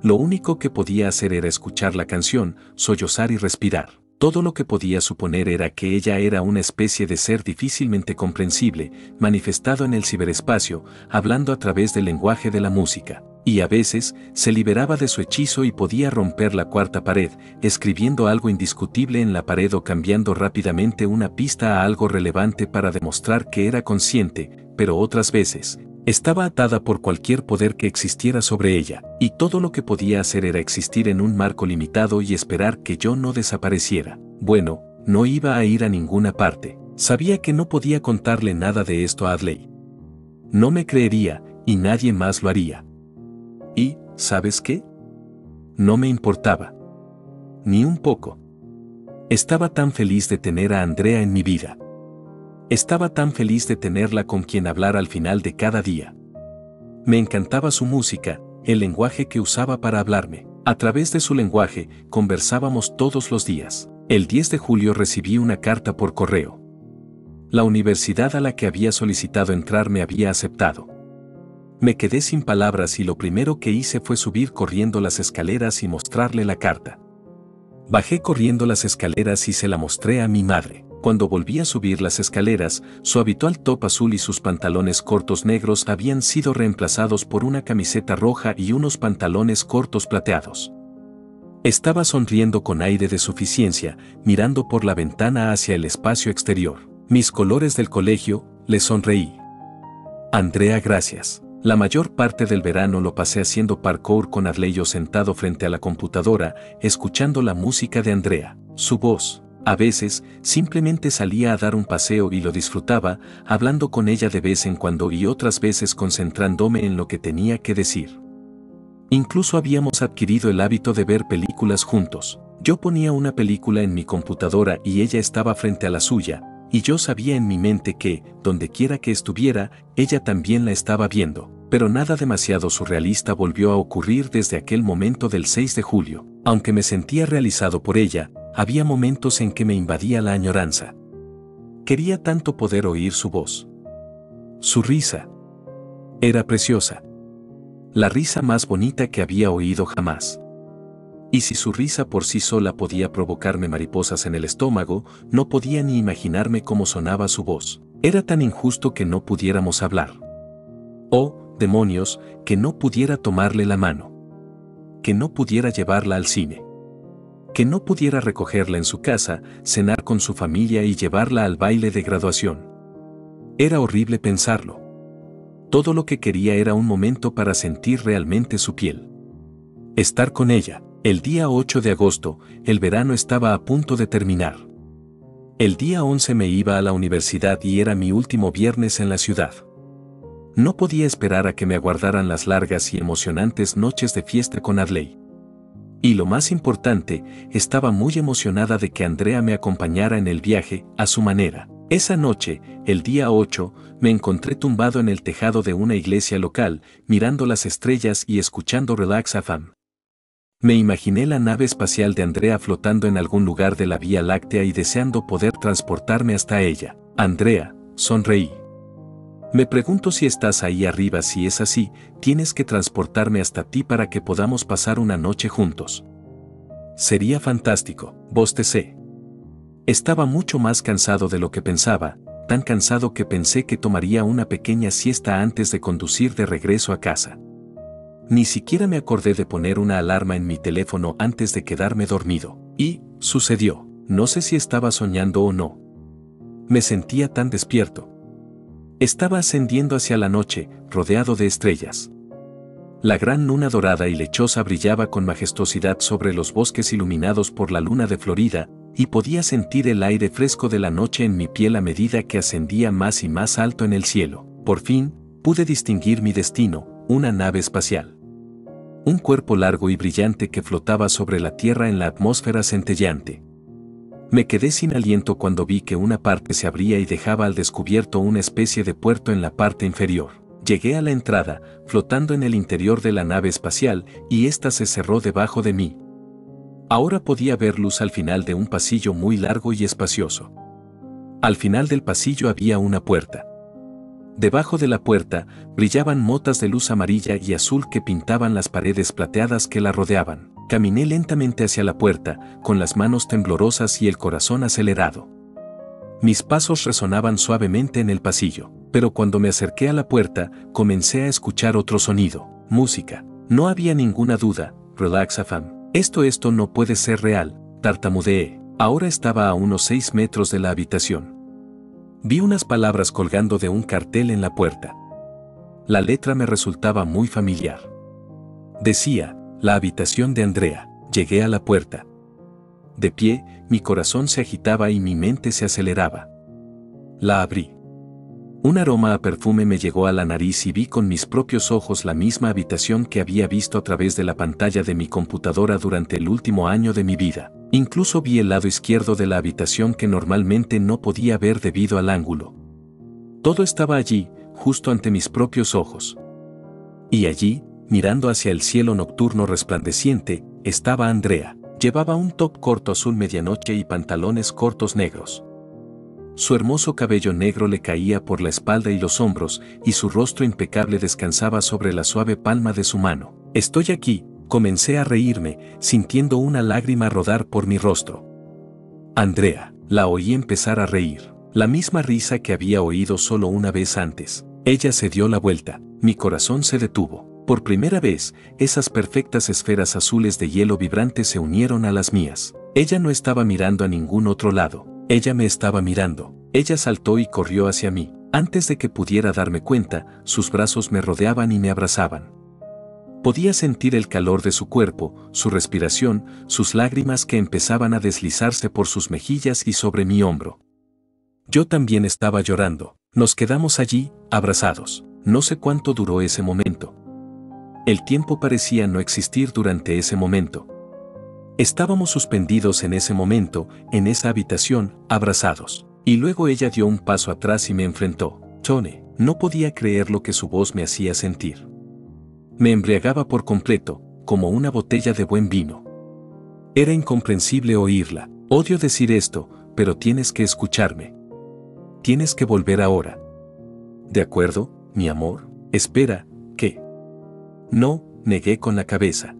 Lo único que podía hacer era escuchar la canción, sollozar y respirar. Todo lo que podía suponer era que ella era una especie de ser difícilmente comprensible, manifestado en el ciberespacio, hablando a través del lenguaje de la música. Y a veces, se liberaba de su hechizo y podía romper la cuarta pared, escribiendo algo indiscutible en la pared o cambiando rápidamente una pista a algo relevante para demostrar que era consciente, pero otras veces, estaba atada por cualquier poder que existiera sobre ella, y todo lo que podía hacer era existir en un marco limitado y esperar que yo no desapareciera. Bueno, no iba a ir a ninguna parte. Sabía que no podía contarle nada de esto a Adley. No me creería, y nadie más lo haría. Y, ¿sabes qué? No me importaba. Ni un poco. Estaba tan feliz de tener a Andrea en mi vida. Estaba tan feliz de tenerla con quien hablar al final de cada día. Me encantaba su música, el lenguaje que usaba para hablarme. A través de su lenguaje, conversábamos todos los días. El 10 de julio recibí una carta por correo. La universidad a la que había solicitado entrar me había aceptado. Me quedé sin palabras y lo primero que hice fue subir corriendo las escaleras y mostrarle la carta. Bajé corriendo las escaleras y se la mostré a mi madre. Cuando volví a subir las escaleras, su habitual top azul y sus pantalones cortos negros habían sido reemplazados por una camiseta roja y unos pantalones cortos plateados. Estaba sonriendo con aire de suficiencia, mirando por la ventana hacia el espacio exterior. Mis colores del colegio, le sonreí. Andrea, gracias. La mayor parte del verano lo pasé haciendo parkour con Adley sentado frente a la computadora, escuchando la música de Andrea. Su voz. A veces, simplemente salía a dar un paseo y lo disfrutaba, hablando con ella de vez en cuando y otras veces concentrándome en lo que tenía que decir. Incluso habíamos adquirido el hábito de ver películas juntos. Yo ponía una película en mi computadora y ella estaba frente a la suya, y yo sabía en mi mente que, donde quiera que estuviera, ella también la estaba viendo. Pero nada demasiado surrealista volvió a ocurrir desde aquel momento del 6 de julio. Aunque me sentía realizado por ella, había momentos en que me invadía la añoranza. Quería tanto poder oír su voz. Su risa. Era preciosa. La risa más bonita que había oído jamás. Y si su risa por sí sola podía provocarme mariposas en el estómago, no podía ni imaginarme cómo sonaba su voz. Era tan injusto que no pudiéramos hablar. Oh, demonios, que no pudiera tomarle la mano. Que no pudiera llevarla al cine. Que no pudiera recogerla en su casa, cenar con su familia y llevarla al baile de graduación. Era horrible pensarlo. Todo lo que quería era un momento para sentir realmente su piel. Estar con ella. El día 8 de agosto, el verano estaba a punto de terminar. El día 11 me iba a la universidad y era mi último viernes en la ciudad. No podía esperar a que me aguardaran las largas y emocionantes noches de fiesta con Adley. Y lo más importante, estaba muy emocionada de que Andrea me acompañara en el viaje, a su manera. Esa noche, el día 8, me encontré tumbado en el tejado de una iglesia local, mirando las estrellas y escuchando Relax FM. Me imaginé la nave espacial de Andrea flotando en algún lugar de la Vía Láctea y deseando poder transportarme hasta ella. Andrea, sonreí. Me pregunto si estás ahí arriba. Si es así, tienes que transportarme hasta ti para que podamos pasar una noche juntos. Sería fantástico, bostecé. Estaba mucho más cansado de lo que pensaba, tan cansado que pensé que tomaría una pequeña siesta antes de conducir de regreso a casa. Ni siquiera me acordé de poner una alarma en mi teléfono antes de quedarme dormido. Y, sucedió. No sé si estaba soñando o no. Me sentía tan despierto. Estaba ascendiendo hacia la noche, rodeado de estrellas. La gran luna dorada y lechosa brillaba con majestuosidad sobre los bosques iluminados por la luna de Florida, y podía sentir el aire fresco de la noche en mi piel a medida que ascendía más y más alto en el cielo. Por fin, pude distinguir mi destino, una nave espacial. Un cuerpo largo y brillante que flotaba sobre la Tierra en la atmósfera centelleante. Me quedé sin aliento cuando vi que una parte se abría y dejaba al descubierto una especie de puerto en la parte inferior. Llegué a la entrada, flotando en el interior de la nave espacial, y ésta se cerró debajo de mí. Ahora podía ver luz al final de un pasillo muy largo y espacioso. Al final del pasillo había una puerta. Debajo de la puerta, brillaban motas de luz amarilla y azul que pintaban las paredes plateadas que la rodeaban. Caminé lentamente hacia la puerta, con las manos temblorosas y el corazón acelerado. Mis pasos resonaban suavemente en el pasillo, pero cuando me acerqué a la puerta, comencé a escuchar otro sonido, música. No había ninguna duda, Relax FM. Esto no puede ser real, tartamudeé. Ahora estaba a unos 6 metros de la habitación. Vi unas palabras colgando de un cartel en la puerta. La letra me resultaba muy familiar. Decía, la habitación de Andrea. Llegué a la puerta. De pie, mi corazón se agitaba y mi mente se aceleraba. La abrí. Un aroma a perfume me llegó a la nariz y vi con mis propios ojos la misma habitación que había visto a través de la pantalla de mi computadora durante el último año de mi vida. Incluso vi el lado izquierdo de la habitación que normalmente no podía ver debido al ángulo. Todo estaba allí, justo ante mis propios ojos. Y allí, mirando hacia el cielo nocturno resplandeciente, estaba Andrea. Llevaba un top corto azul medianoche y pantalones cortos negros. Su hermoso cabello negro le caía por la espalda y los hombros, y su rostro impecable descansaba sobre la suave palma de su mano. Estoy aquí, comencé a reírme, sintiendo una lágrima rodar por mi rostro. Andrea, la oí empezar a reír. La misma risa que había oído solo una vez antes. Ella se dio la vuelta, mi corazón se detuvo. Por primera vez, esas perfectas esferas azules de hielo vibrante se unieron a las mías. Ella no estaba mirando a ningún otro lado. Ella me estaba mirando. Ella saltó y corrió hacia mí. Antes de que pudiera darme cuenta, sus brazos me rodeaban y me abrazaban. Podía sentir el calor de su cuerpo, su respiración, sus lágrimas que empezaban a deslizarse por sus mejillas y sobre mi hombro. Yo también estaba llorando. Nos quedamos allí, abrazados. No sé cuánto duró ese momento. El tiempo parecía no existir durante ese momento. Estábamos suspendidos en ese momento, en esa habitación, abrazados. Y luego ella dio un paso atrás y me enfrentó. Tony, no podía creer lo que su voz me hacía sentir. Me embriagaba por completo, como una botella de buen vino. Era incomprensible oírla. Odio decir esto, pero tienes que escucharme. Tienes que volver ahora. ¿De acuerdo, mi amor? Espera, ¿qué? No, negué con la cabeza.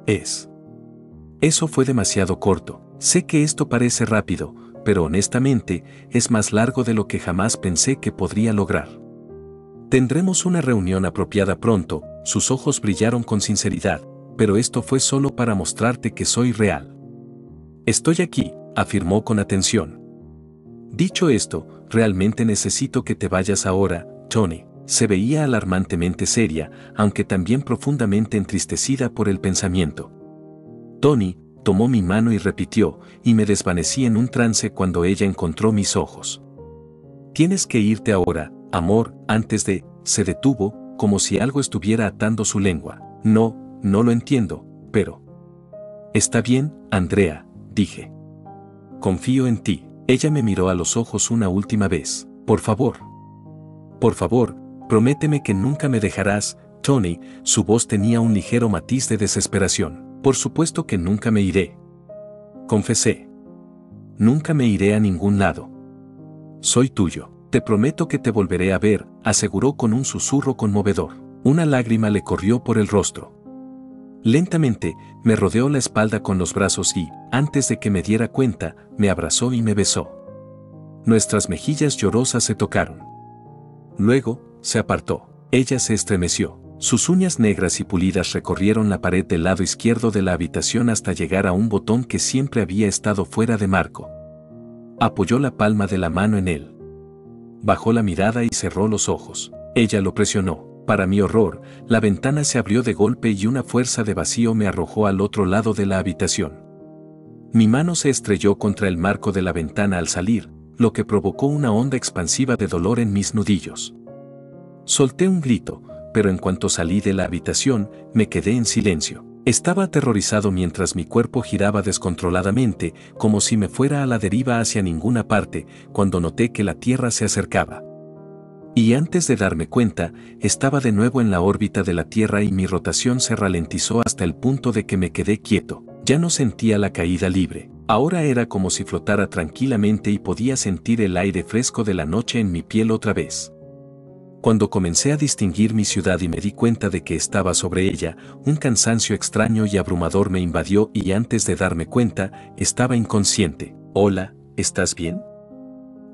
Eso fue demasiado corto. Sé que esto parece rápido, pero honestamente, es más largo de lo que jamás pensé que podría lograr. Tendremos una reunión apropiada pronto. Sus ojos brillaron con sinceridad, pero esto fue solo para mostrarte que soy real. Estoy aquí, afirmó con atención. Dicho esto, realmente necesito que te vayas ahora, Tony. Se veía alarmantemente seria, aunque también profundamente entristecida por el pensamiento. Tony tomó mi mano y repitió, y me desvanecí en un trance cuando ella encontró mis ojos. Tienes que irte ahora, amor, antes de... Se detuvo, como si algo estuviera atando su lengua. No lo entiendo, pero... Está bien, Andrea, dije. Confío en ti. Ella me miró a los ojos una última vez. Por favor, prométeme que nunca me dejarás, Tony. Su voz tenía un ligero matiz de desesperación. Por supuesto que nunca me iré. Confesé. Nunca me iré a ningún lado. Soy tuyo. Te prometo que te volveré a ver, aseguró con un susurro conmovedor. Una lágrima le corrió por el rostro. Lentamente, me rodeó la espalda con los brazos y, antes de que me diera cuenta, me abrazó y me besó. Nuestras mejillas llorosas se tocaron. Luego, se apartó. Ella se estremeció. Sus uñas negras y pulidas recorrieron la pared del lado izquierdo de la habitación hasta llegar a un botón que siempre había estado fuera de marco. Apoyó la palma de la mano en él. Bajó la mirada y cerró los ojos. Ella lo presionó. Para mi horror, la ventana se abrió de golpe y una fuerza de vacío me arrojó al otro lado de la habitación. Mi mano se estrelló contra el marco de la ventana al salir, lo que provocó una onda expansiva de dolor en mis nudillos. Solté un grito, pero en cuanto salí de la habitación, me quedé en silencio. Estaba aterrorizado mientras mi cuerpo giraba descontroladamente, como si me fuera a la deriva hacia ninguna parte, cuando noté que la Tierra se acercaba. Y antes de darme cuenta, estaba de nuevo en la órbita de la Tierra y mi rotación se ralentizó hasta el punto de que me quedé quieto. Ya no sentía la caída libre. Ahora era como si flotara tranquilamente y podía sentir el aire fresco de la noche en mi piel otra vez. Cuando comencé a distinguir mi ciudad y me di cuenta de que estaba sobre ella, un cansancio extraño y abrumador me invadió y antes de darme cuenta, estaba inconsciente. Hola, ¿estás bien?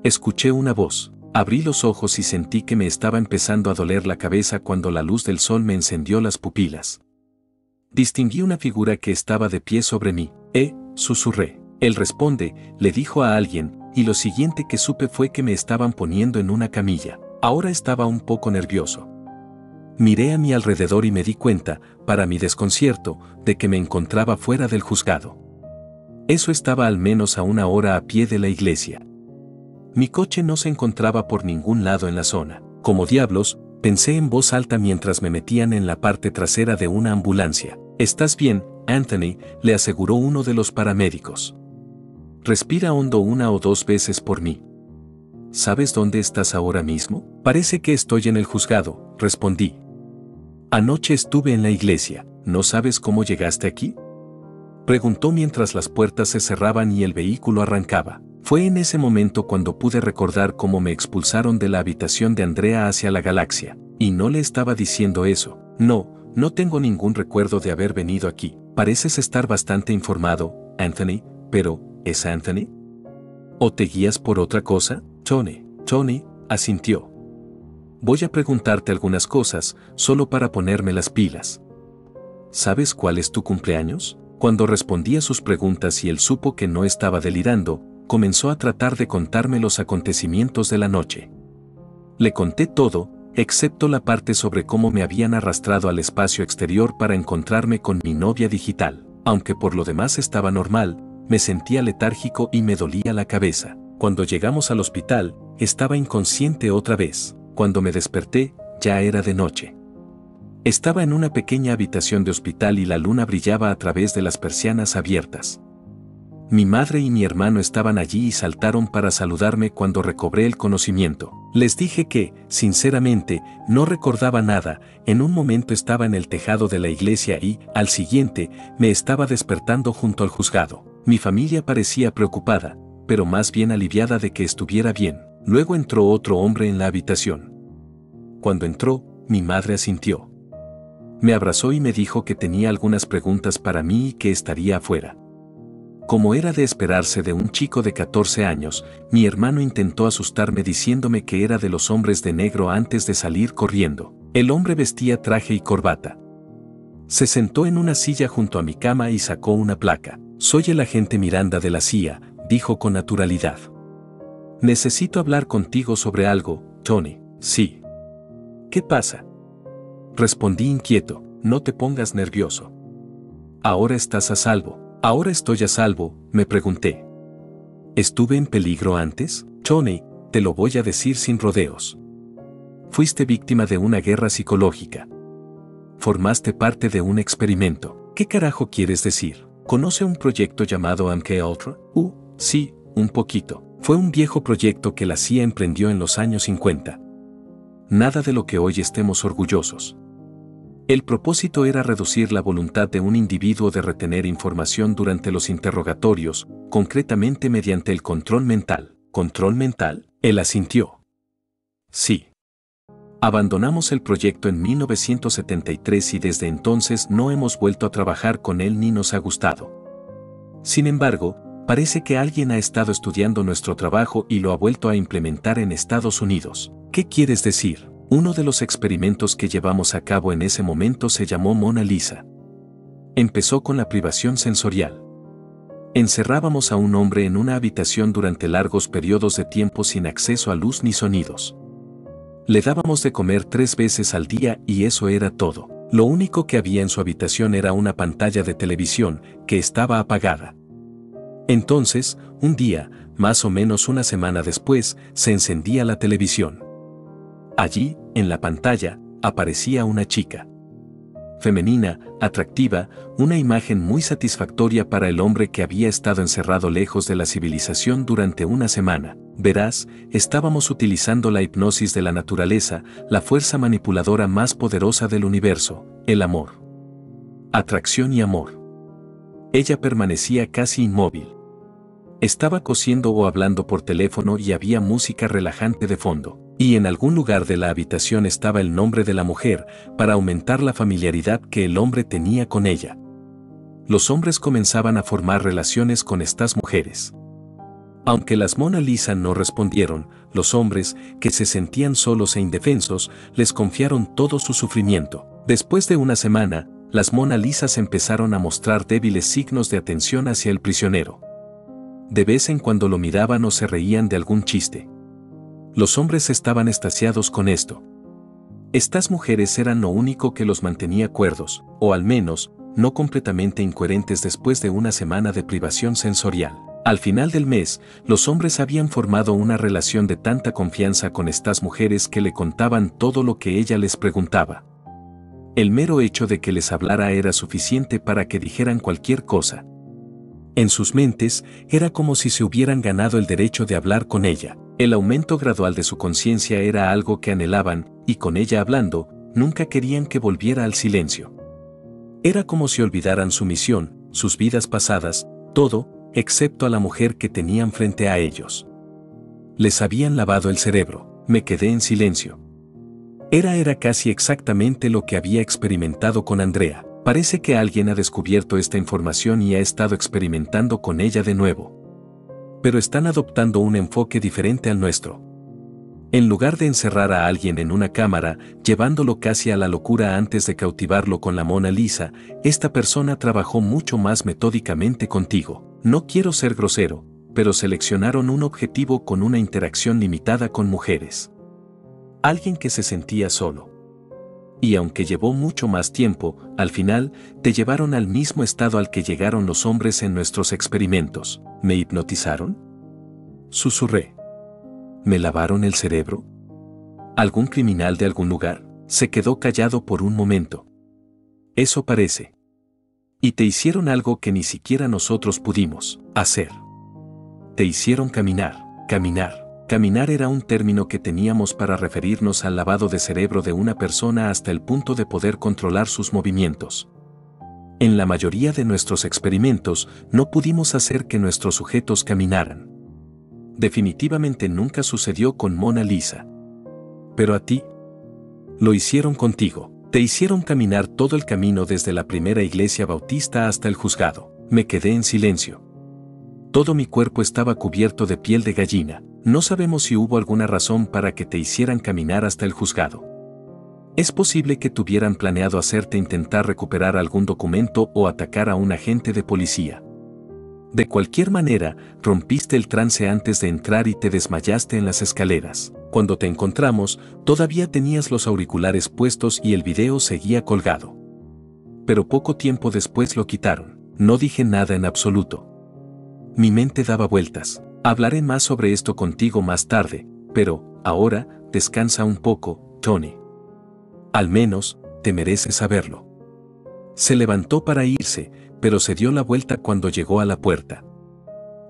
Escuché una voz. Abrí los ojos y sentí que me estaba empezando a doler la cabeza cuando la luz del sol me encendió las pupilas. Distinguí una figura que estaba de pie sobre mí. Susurré. Él responde, le dijo a alguien, y lo siguiente que supe fue que me estaban poniendo en una camilla. Ahora estaba un poco nervioso. Miré a mi alrededor y me di cuenta, para mi desconcierto, de que me encontraba fuera del juzgado. Eso estaba al menos a una hora a pie de la iglesia. Mi coche no se encontraba por ningún lado en la zona. Como diablos, pensé en voz alta mientras me metían en la parte trasera de una ambulancia. ¿Estás bien, Anthony?, le aseguró uno de los paramédicos. Respira hondo una o dos veces por mí. ¿Sabes dónde estás ahora mismo? Parece que estoy en el juzgado, respondí. Anoche estuve en la iglesia. ¿No sabes cómo llegaste aquí? Preguntó mientras las puertas se cerraban y el vehículo arrancaba. Fue en ese momento cuando pude recordar cómo me expulsaron de la habitación de Andrea hacia la galaxia. Y no le estaba diciendo eso. No tengo ningún recuerdo de haber venido aquí. Pareces estar bastante informado, Anthony, pero ¿es Anthony? ¿O te guías por otra cosa? Tony, asintió. Voy a preguntarte algunas cosas, solo para ponerme las pilas. ¿Sabes cuál es tu cumpleaños? Cuando respondí a sus preguntas y él supo que no estaba delirando, comenzó a tratar de contarme los acontecimientos de la noche. Le conté todo, excepto la parte sobre cómo me habían arrastrado al espacio exterior para encontrarme con mi novia digital. Aunque por lo demás estaba normal, me sentía letárgico y me dolía la cabeza. Cuando llegamos al hospital, estaba inconsciente otra vez. Cuando me desperté, ya era de noche. Estaba en una pequeña habitación de hospital y la luna brillaba a través de las persianas abiertas. Mi madre y mi hermano estaban allí y saltaron para saludarme cuando recobré el conocimiento. Les dije que, sinceramente, no recordaba nada. En un momento estaba en el tejado de la iglesia y, al siguiente, me estaba despertando junto al juzgado. Mi familia parecía preocupada, pero más bien aliviada de que estuviera bien. Luego entró otro hombre en la habitación. Cuando entró, mi madre asintió. Me abrazó y me dijo que tenía algunas preguntas para mí y que estaría afuera. Como era de esperarse de un chico de 14 años, mi hermano intentó asustarme diciéndome que era de los hombres de negro antes de salir corriendo. El hombre vestía traje y corbata. Se sentó en una silla junto a mi cama y sacó una placa. Soy el agente Miranda de la CIA, dijo con naturalidad. Necesito hablar contigo sobre algo, Tony. Sí. ¿Qué pasa? Respondí inquieto. No te pongas nervioso. Ahora estás a salvo. Ahora estoy a salvo, me pregunté. ¿Estuve en peligro antes? Tony, te lo voy a decir sin rodeos. Fuiste víctima de una guerra psicológica. Formaste parte de un experimento. ¿Qué carajo quieres decir? ¿Conoce un proyecto llamado MKUltra? Sí, un poquito. Fue un viejo proyecto que la CIA emprendió en los años 50. Nada de lo que hoy estemos orgullosos. El propósito era reducir la voluntad de un individuo de retener información durante los interrogatorios, concretamente mediante el control mental. ¿Control mental? Él asintió. Sí. Abandonamos el proyecto en 1973 y desde entonces no hemos vuelto a trabajar con él ni nos ha gustado. Sin embargo, parece que alguien ha estado estudiando nuestro trabajo y lo ha vuelto a implementar en Estados Unidos. ¿Qué quieres decir? Uno de los experimentos que llevamos a cabo en ese momento se llamó Mona Lisa. Empezó con la privación sensorial. Encerrábamos a un hombre en una habitación durante largos periodos de tiempo sin acceso a luz ni sonidos. Le dábamos de comer 3 veces al día y eso era todo. Lo único que había en su habitación era una pantalla de televisión que estaba apagada. Entonces, un día, más o menos una semana después, se encendía la televisión. Allí, en la pantalla, aparecía una chica. Femenina, atractiva, una imagen muy satisfactoria para el hombre que había estado encerrado lejos de la civilización durante una semana. Verás, estábamos utilizando la hipnosis de la naturaleza, la fuerza manipuladora más poderosa del universo, el amor. Atracción y amor. Ella permanecía casi inmóvil. Estaba cosiendo o hablando por teléfono y había música relajante de fondo. Y en algún lugar de la habitación estaba el nombre de la mujer, para aumentar la familiaridad que el hombre tenía con ella. Los hombres comenzaban a formar relaciones con estas mujeres. Aunque las Mona Lisa no respondieron, los hombres, que se sentían solos e indefensos, les confiaron todo su sufrimiento. Después de una semana, las Mona Lisas empezaron a mostrar débiles signos de atención hacia el prisionero. De vez en cuando lo miraban o se reían de algún chiste. Los hombres estaban extasiados con esto. Estas mujeres eran lo único que los mantenía cuerdos, o al menos, no completamente incoherentes después de una semana de privación sensorial. Al final del mes, los hombres habían formado una relación de tanta confianza con estas mujeres que le contaban todo lo que ella les preguntaba. El mero hecho de que les hablara era suficiente para que dijeran cualquier cosa. En sus mentes, era como si se hubieran ganado el derecho de hablar con ella. El aumento gradual de su conciencia era algo que anhelaban, y con ella hablando, nunca querían que volviera al silencio. Era como si olvidaran su misión, sus vidas pasadas, todo, excepto a la mujer que tenían frente a ellos. Les habían lavado el cerebro. Me quedé en silencio. Era casi exactamente lo que había experimentado con Andrea. Parece que alguien ha descubierto esta información y ha estado experimentando con ella de nuevo. Pero están adoptando un enfoque diferente al nuestro. En lugar de encerrar a alguien en una cámara, llevándolo casi a la locura antes de cautivarlo con la Mona Lisa, esta persona trabajó mucho más metódicamente contigo. No quiero ser grosero, pero seleccionaron un objetivo con una interacción limitada con mujeres. Alguien que se sentía solo. Y aunque llevó mucho más tiempo, al final, te llevaron al mismo estado al que llegaron los hombres en nuestros experimentos. ¿Me hipnotizaron? Susurré. ¿Me lavaron el cerebro? ¿Algún criminal de algún lugar? Se quedó callado por un momento. Eso parece. Y te hicieron algo que ni siquiera nosotros pudimos hacer. Te hicieron caminar. Caminar era un término que teníamos para referirnos al lavado de cerebro de una persona hasta el punto de poder controlar sus movimientos. En la mayoría de nuestros experimentos, no pudimos hacer que nuestros sujetos caminaran. Definitivamente nunca sucedió con Mona Lisa. Pero a ti, lo hicieron contigo. Te hicieron caminar todo el camino desde la primera iglesia bautista hasta el juzgado. Me quedé en silencio. Todo mi cuerpo estaba cubierto de piel de gallina. No sabemos si hubo alguna razón para que te hicieran caminar hasta el juzgado. Es posible que tuvieran planeado hacerte intentar recuperar algún documento o atacar a un agente de policía. De cualquier manera, rompiste el trance antes de entrar y te desmayaste en las escaleras. Cuando te encontramos, todavía tenías los auriculares puestos y el video seguía colgado. Pero poco tiempo después lo quitaron. No dije nada en absoluto. Mi mente daba vueltas. Hablaré más sobre esto contigo más tarde, pero, ahora, descansa un poco, Tony. Al menos, te mereces saberlo. Se levantó para irse, pero se dio la vuelta cuando llegó a la puerta.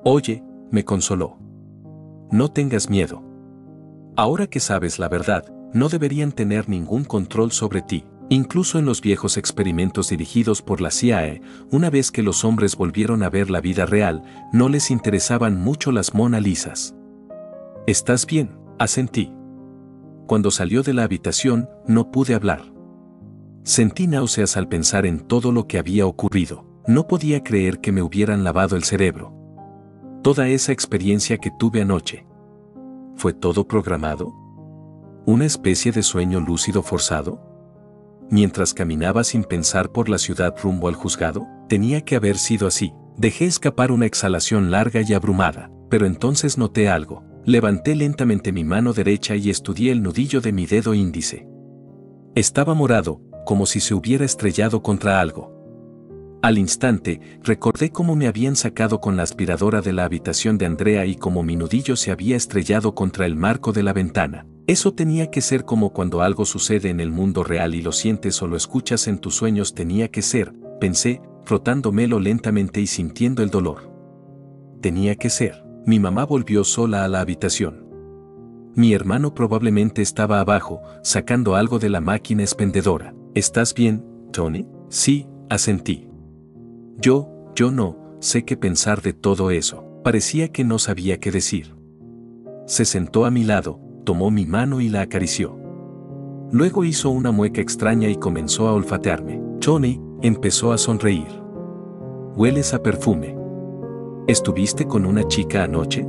Oye, me consoló. No tengas miedo. Ahora que sabes la verdad, no deberían tener ningún control sobre ti. Incluso en los viejos experimentos dirigidos por la CIA, una vez que los hombres volvieron a ver la vida real, no les interesaban mucho las Mona Lisas. ¿Estás bien?, asentí. Cuando salió de la habitación, no pude hablar. Sentí náuseas al pensar en todo lo que había ocurrido. No podía creer que me hubieran lavado el cerebro. Toda esa experiencia que tuve anoche. ¿Fue todo programado? ¿Una especie de sueño lúcido forzado? Mientras caminaba sin pensar por la ciudad rumbo al juzgado, tenía que haber sido así. Dejé escapar una exhalación larga y abrumada, pero entonces noté algo. Levanté lentamente mi mano derecha y estudié el nudillo de mi dedo índice. Estaba morado, como si se hubiera estrellado contra algo. Al instante, recordé cómo me habían sacado con la aspiradora de la habitación de Andrea y cómo mi nudillo se había estrellado contra el marco de la ventana. Eso tenía que ser como cuando algo sucede en el mundo real y lo sientes o lo escuchas en tus sueños. Tenía que ser, pensé, frotándomelo lentamente y sintiendo el dolor. Tenía que ser. Mi mamá volvió sola a la habitación. Mi hermano probablemente estaba abajo, sacando algo de la máquina expendedora. ¿Estás bien, Tony? Sí, asentí. Yo no sé qué pensar de todo eso. Parecía que no sabía qué decir. Se sentó a mi lado, tomó mi mano y la acarició. Luego hizo una mueca extraña y comenzó a olfatearme. Tony empezó a sonreír. Hueles a perfume. ¿Estuviste con una chica anoche?